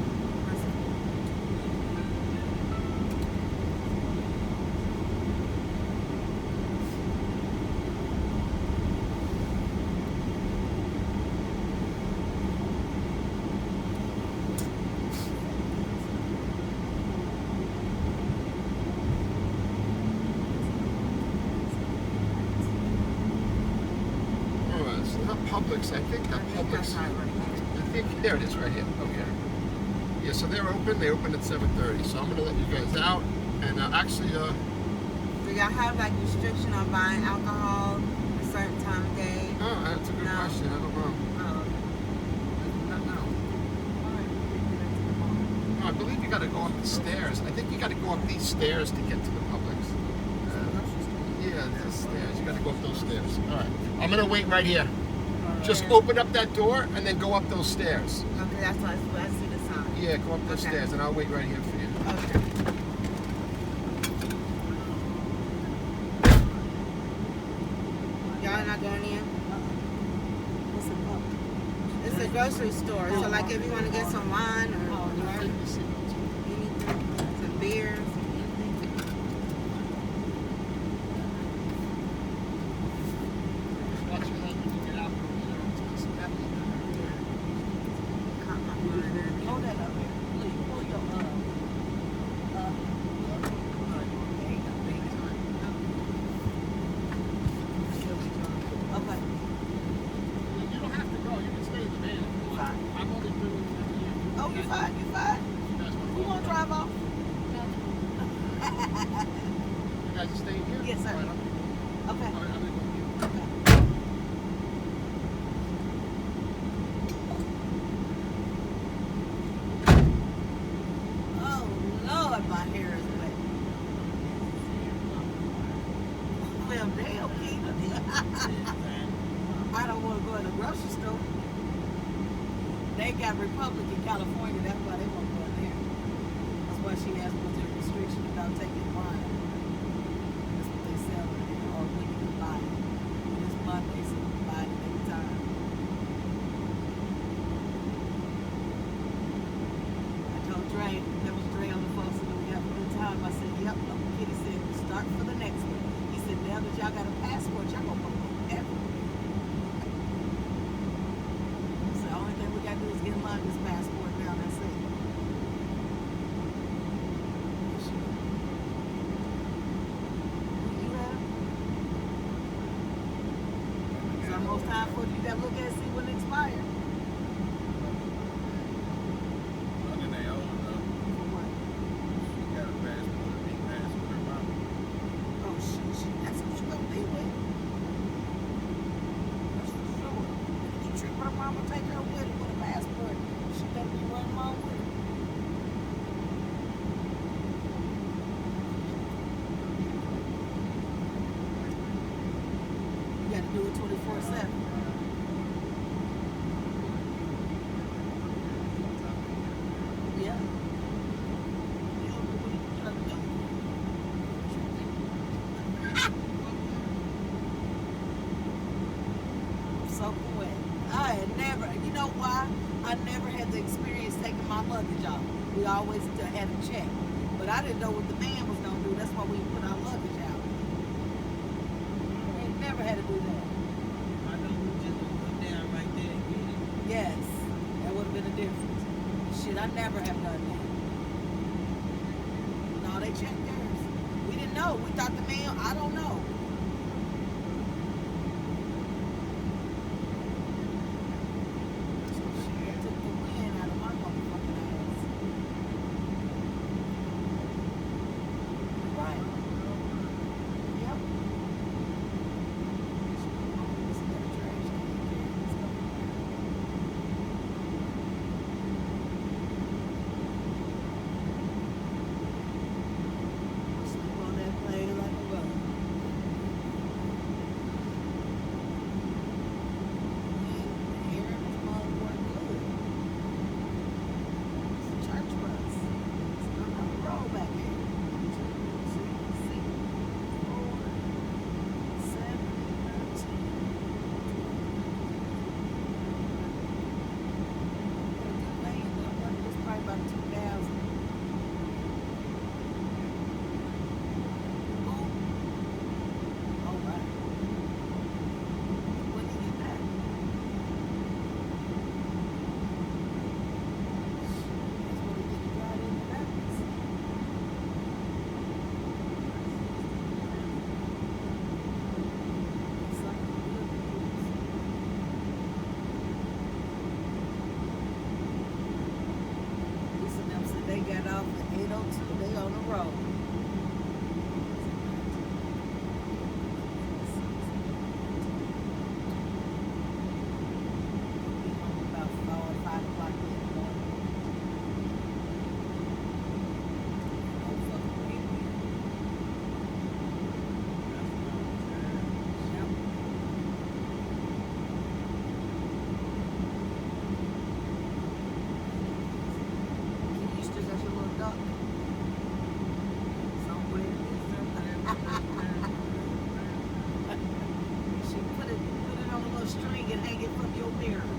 Publix, I think that Publix. I think there it is, right here. Okay. Yeah, so they're open. They open at 7:30. So I'm gonna let you guys out. And actually, Do y'all have like restriction on buying alcohol a certain time of day? oh, that's a good No. question. I don't know. Oh, Not now. No, I believe you got to go up the stairs. I think you got to go up these stairs to get to the Publix. Yeah, the stairs. You got to go up those stairs. All right. I'm gonna wait right here. Just open up that door and then go up those stairs. okay, that's why I see the sign. Yeah, go up those Okay. stairs, and I'll wait right here for you. Okay. Y'all not going in? It's a grocery store, so like if you want to get some wine or anything, some beers. Hold that up here. Please, pull your Okay. You don't have to go. You can stay You guys are staying here? Yes, sir. All right, Okay. I'm gonna go here. Okay. Oh Lord, my hair is wet. Well, damn, Keita. I don't want to go in the grocery store. They got Republic in California. That's why they won't go in there. That's why she has with their restriction about taking wine. That's what they sell in there, or when you can buy it. And it's Monday, so you can buy it any time. I told Dre, there was Dre on the phone, so that we have a good time. I said, yep. Kitty said, start for the next one. He said, now that y'all got a passport, y'all gonna go everywhere. So the only thing we gotta do is get Lonnie's passport now, that's it. You have? It's almost time for you to look at and see when it expires. For what? Oh shit, that's what you gonna be with. That's for sure. If you trip her mama, take her with her with a passport. She better be running along with it. You gotta do it 24/7. Yeah. You don't know what you trying to do. So quick. I had never, you know why? I never had the experience taking my luggage off. We always had a check. But I didn't know what the man was going to do. That's why we put our luggage out. We ain't never had to do that. I know we just gonna go down right there and get it. Yes, that would have been a difference. Shit, I never have done that. No, they checked theirs. We didn't know. We thought the man, I don't know. Shit, took the wind out of my motherfucking ass. Right. Yep. This is that trash can carrying this stuff. Sleep on that plane like a rug. Here in this motherfucker good. It's a church bus. It's not on the road back here. 2, 6, 4, 7, 13. It's probably about 2,000. Oh, right. When did you get back? That's what he did to drive in the Rapids. It's like a good news. Lisa them said they got off at 8:02. They on the road. Be home about 4 or 5 o'clock in the morning. No fucking way. Yep. You still got your little duck somewhere. She put it on a little string and hang it from your mirror.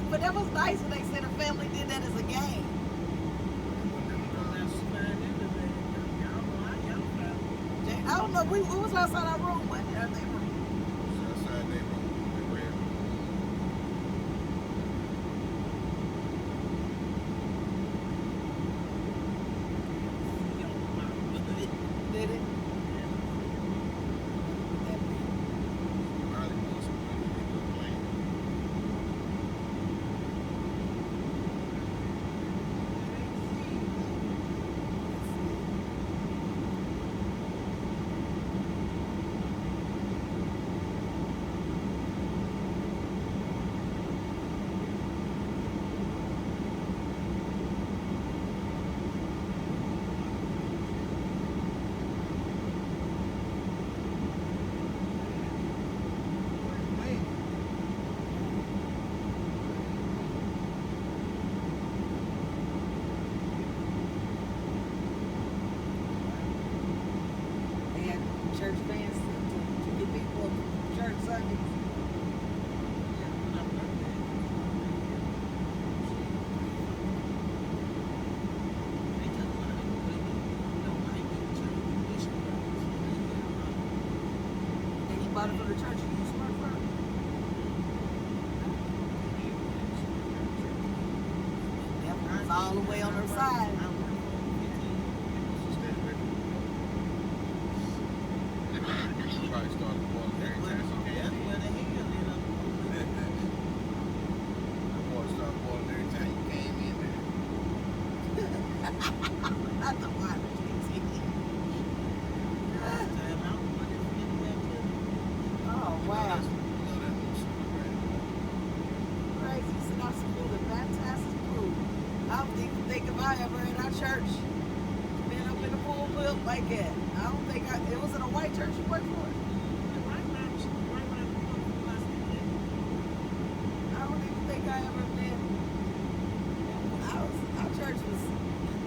But that was nice when they said a family did that as a game. I don't know. We was outside our room one day. They were did it. all the way on her side. Probably started boiling every time she came in. The water started boiling every time you came in there. Not the water, Oh, wow. Crazy. Sit out some pool and baptize the pool. I don't even think if I ever in our church been up in the pool built like that. I don't think it was in a white church you worked for. I don't even think I ever been. Our church was,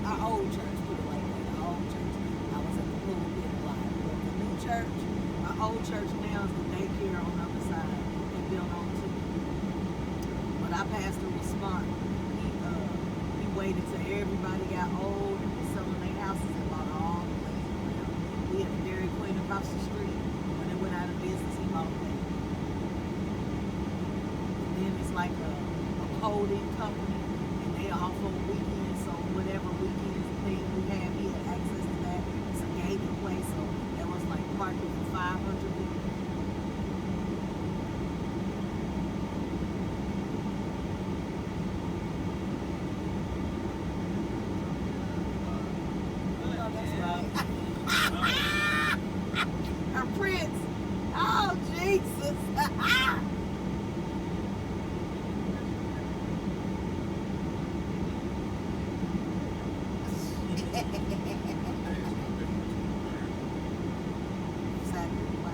our old church, put it like that, our old church. I was at the pool pit a lot. But the new church, our old church now is the daycare on the other side. They built on too. But our pastor was smart. He waited till everybody got old and was selling their houses and bought all the land around. We had a Dairy Queen across the street. When it went out of business, he bought that. And then it's like a holding company, and they off on weekends, so whatever weekends thing we have, he had access to that. It's a gated place, so there was like parking for 500 people. Oh, that's right. Our prince. Oh, Jesus. Saturday, wow.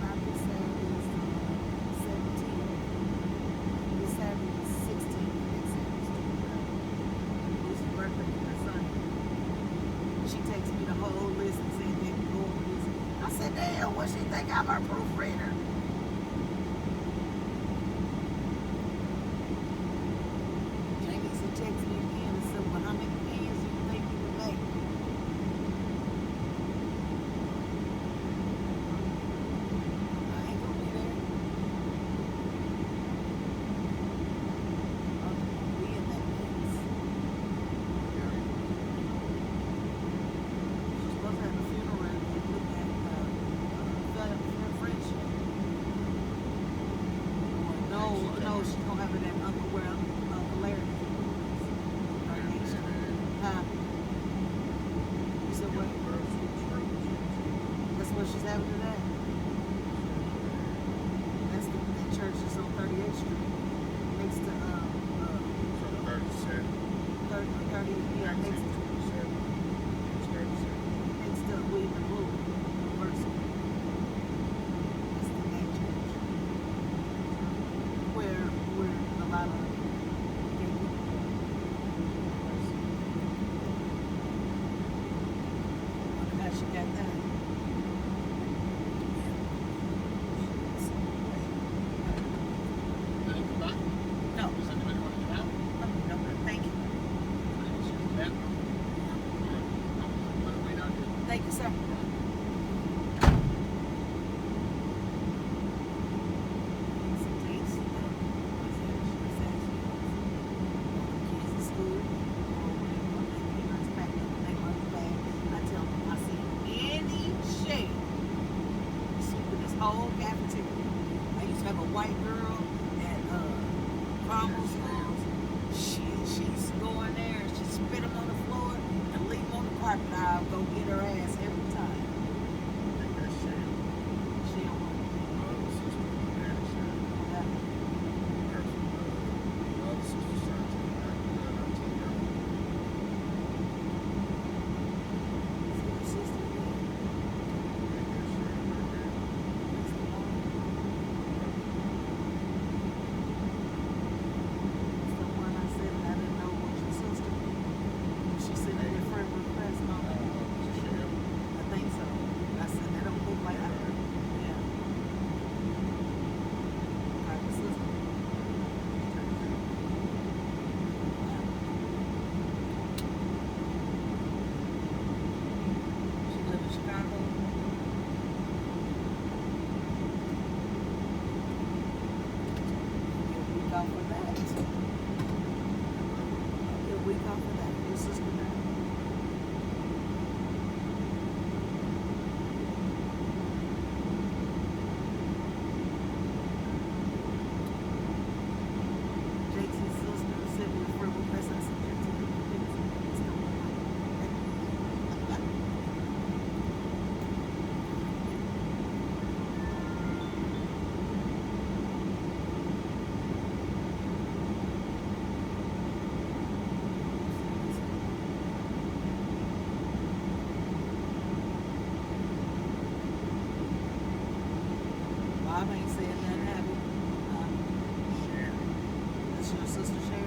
Not this Saturday is the 17th. This Saturday is 16th. Next Saturday is 23rd. Lucy's birthday is Sunday. She takes me the whole list and said, "Baby, go over this." I said, "Damn, what she think I'm her proofreader?" Jamie said, text me again and said, "Well, how many pens do you think you would make?" I ain't gonna be there. I'm gonna be in that mess. She's supposed to have a funeral and look at friendship. No, she's gonna have it at Uncle where Uncle Larry. Huh? You said what? That's what she's having it at. That's that church is on 38th Street, next to 30, yeah, next to William Blue University. That's the main church. Where a lot of gay people go. Wonder how she got that. Did it come back? No, Does anybody want to get out? no, thank you. Thank you, sir. Some dates, kids in school, back up, they want to bag. I tell them, I see any shade, sweeping this whole cafeteria. I used to have a white girl at Carnival schools. She used to go in there and she'd spit them on the floor and leave them on the carpet. I'll go get her ass every time. She don't want to Sister Sherry.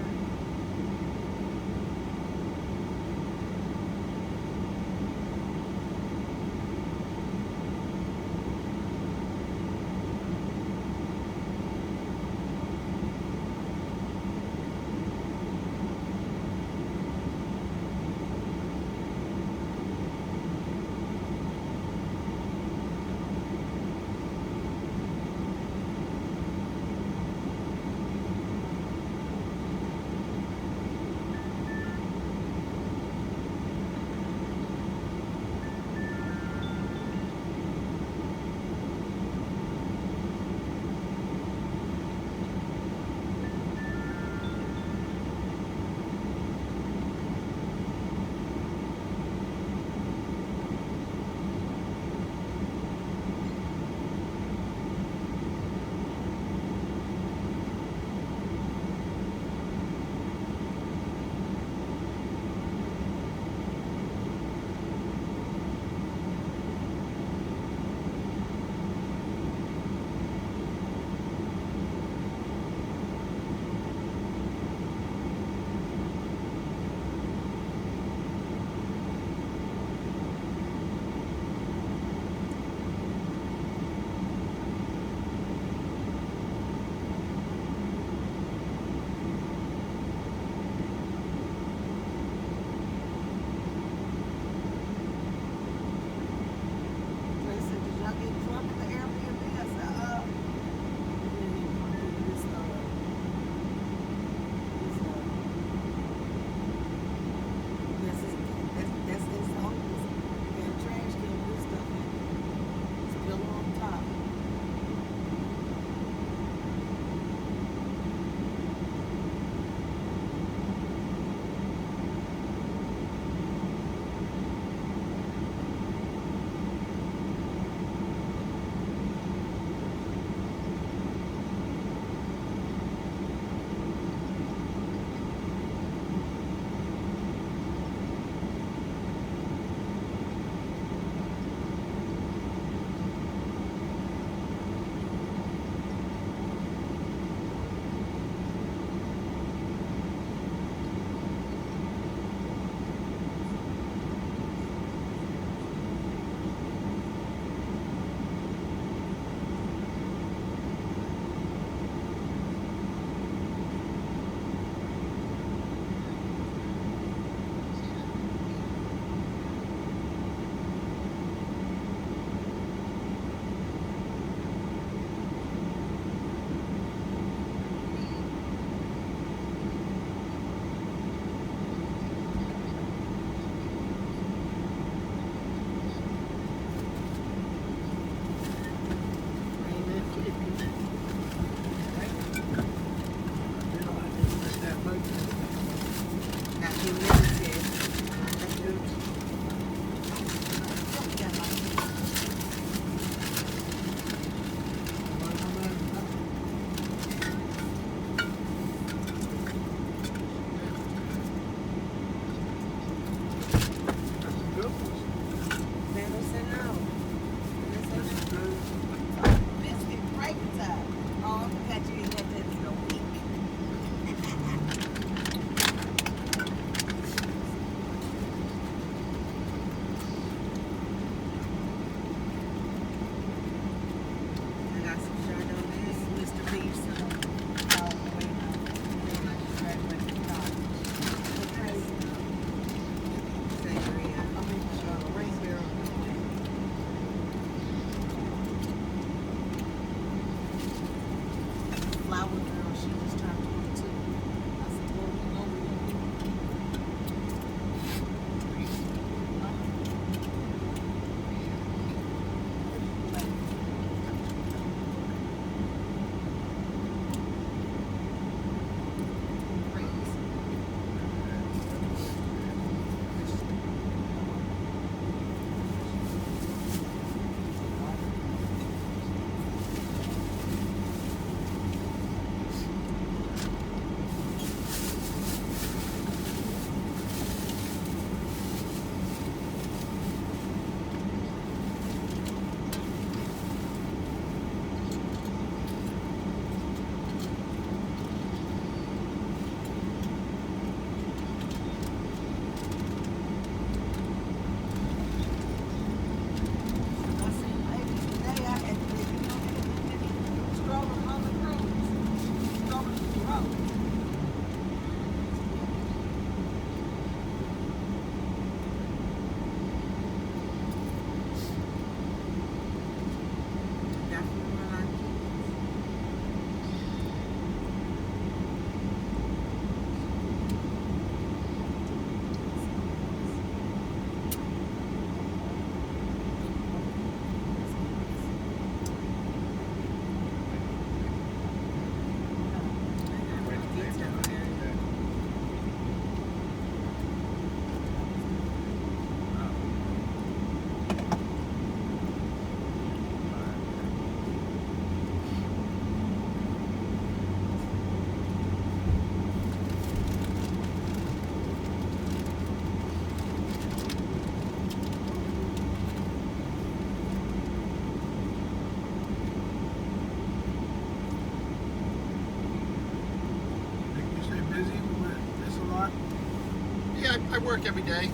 I work every day.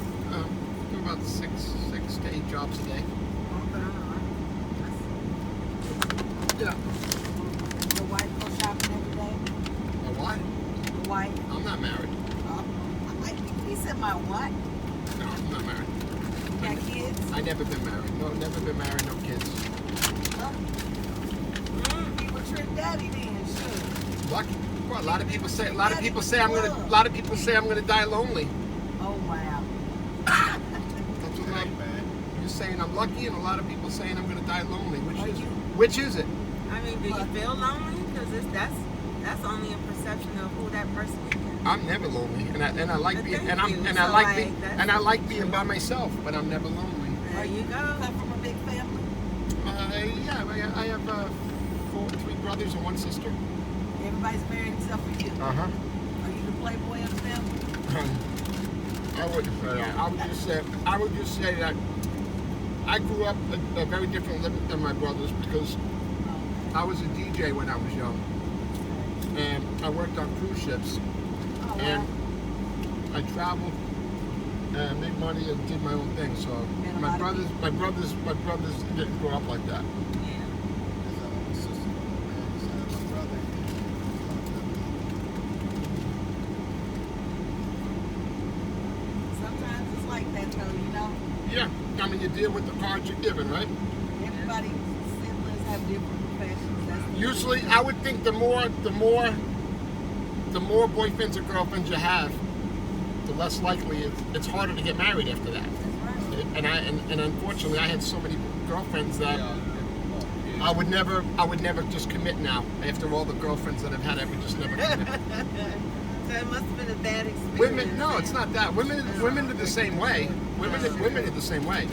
Do about six to 8 jobs a day. Yeah. Your wife go shopping every day? My what? Your wife? I'm not married. He said my what? No, I'm not married. You got kids? I never been married. No, never been married. No kids. You were trick daddy then, sure. Lucky. Well, a lot of people say I'm gonna die lonely. Oh wow. That's what you're saying. I'm lucky, and a lot of people saying I'm gonna die lonely. Which is it? I mean, do you feel lonely? Because that's only a perception of who that person is. I'm never lonely, and I like being Thank you. I like being by myself, but I'm never lonely. There you go. Come from a big family? Yeah, I have 3 brothers and 1 sister. Everybody's married except for you. Uh-huh. Are you the playboy of the family? I wouldn't say that. I would just say that I grew up a very different living than my brothers because I was a DJ when I was young, and I worked on cruise ships, and I traveled and made money and did my own thing. So my brothers didn't grow up like that. Sometimes it's like that though, you know? Yeah, I mean you deal with the cards you're given, right? Everybody's siblings have different professions. That's the Usually, I would think the more boyfriends or girlfriends you have, the less likely it's harder to get married after that. That's right. And unfortunately, I had so many girlfriends that I would never just commit now. After all the girlfriends that I've had, I would just never commit. So it must have been a bad experience. Women, no, it's not that. Women are the same way. Women are the same way.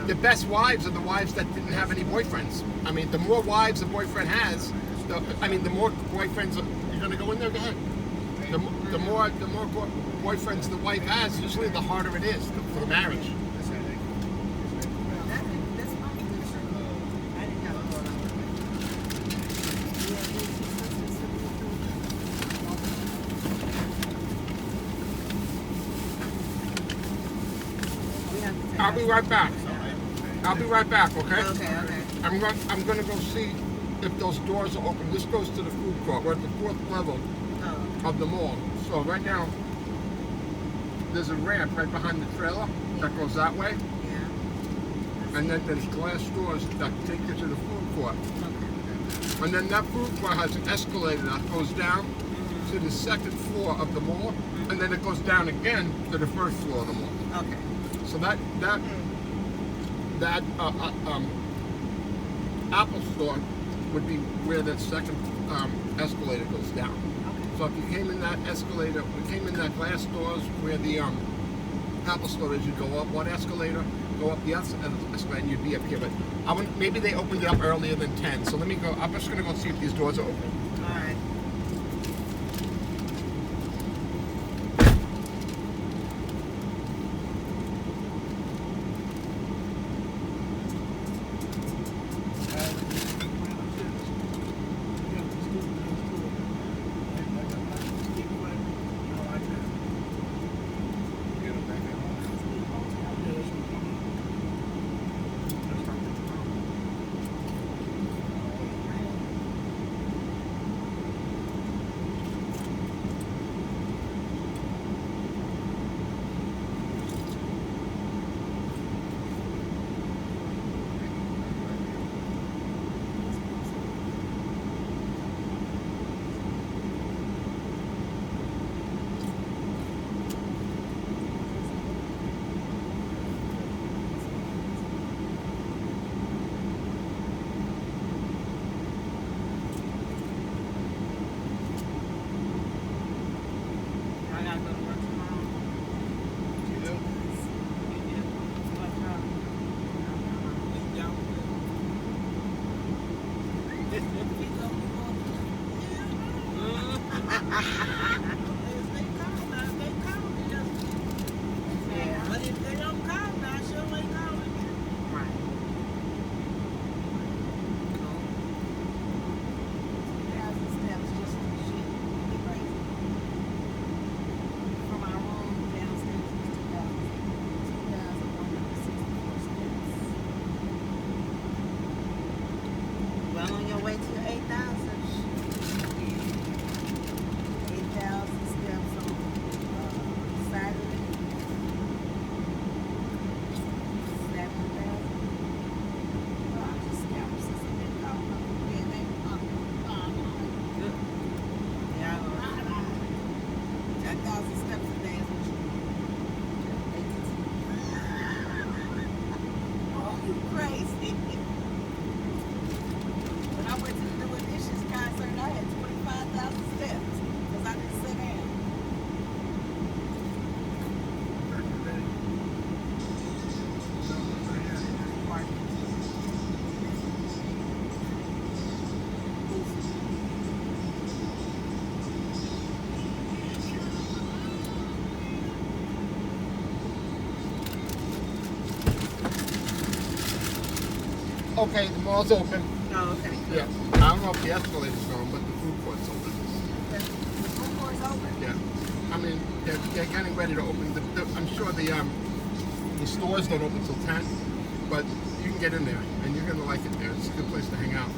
The best wives are the wives that didn't have any boyfriends. I mean, the more wives a boyfriend has, the more boyfriends you're gonna go in there. Go ahead. The more boyfriends the wife has, usually the harder it is for the marriage. I'll be right back. Okay? Okay. I'm gonna go see if those doors are open. This goes to the food court. We're at the 4th level of the mall. So right now, there's a ramp right behind the trailer that goes that way. Yeah. And then there's glass doors that take you to the food court. And then that food court has an escalator that goes down to the 2nd floor of the mall. And then it goes down again to the 1st floor of the mall. Okay. So that Apple store would be where that 2nd escalator goes down. So if you came in that escalator, we came in that glass doors where the Apple store is, you'd go up one escalator, go up the other escalator, and you'd be up here. But maybe they opened it up earlier than 10. So let me go. I'm just going to go see if these doors are open. All right. Okay, the mall's open. Oh, okay. Yeah. I don't know if the escalator's going, but the food court's open. The food court's open. Yeah. I mean, they're getting ready to open. I'm sure the stores don't open till 10, but you can get in there, and you're gonna like it there. It's a good place to hang out.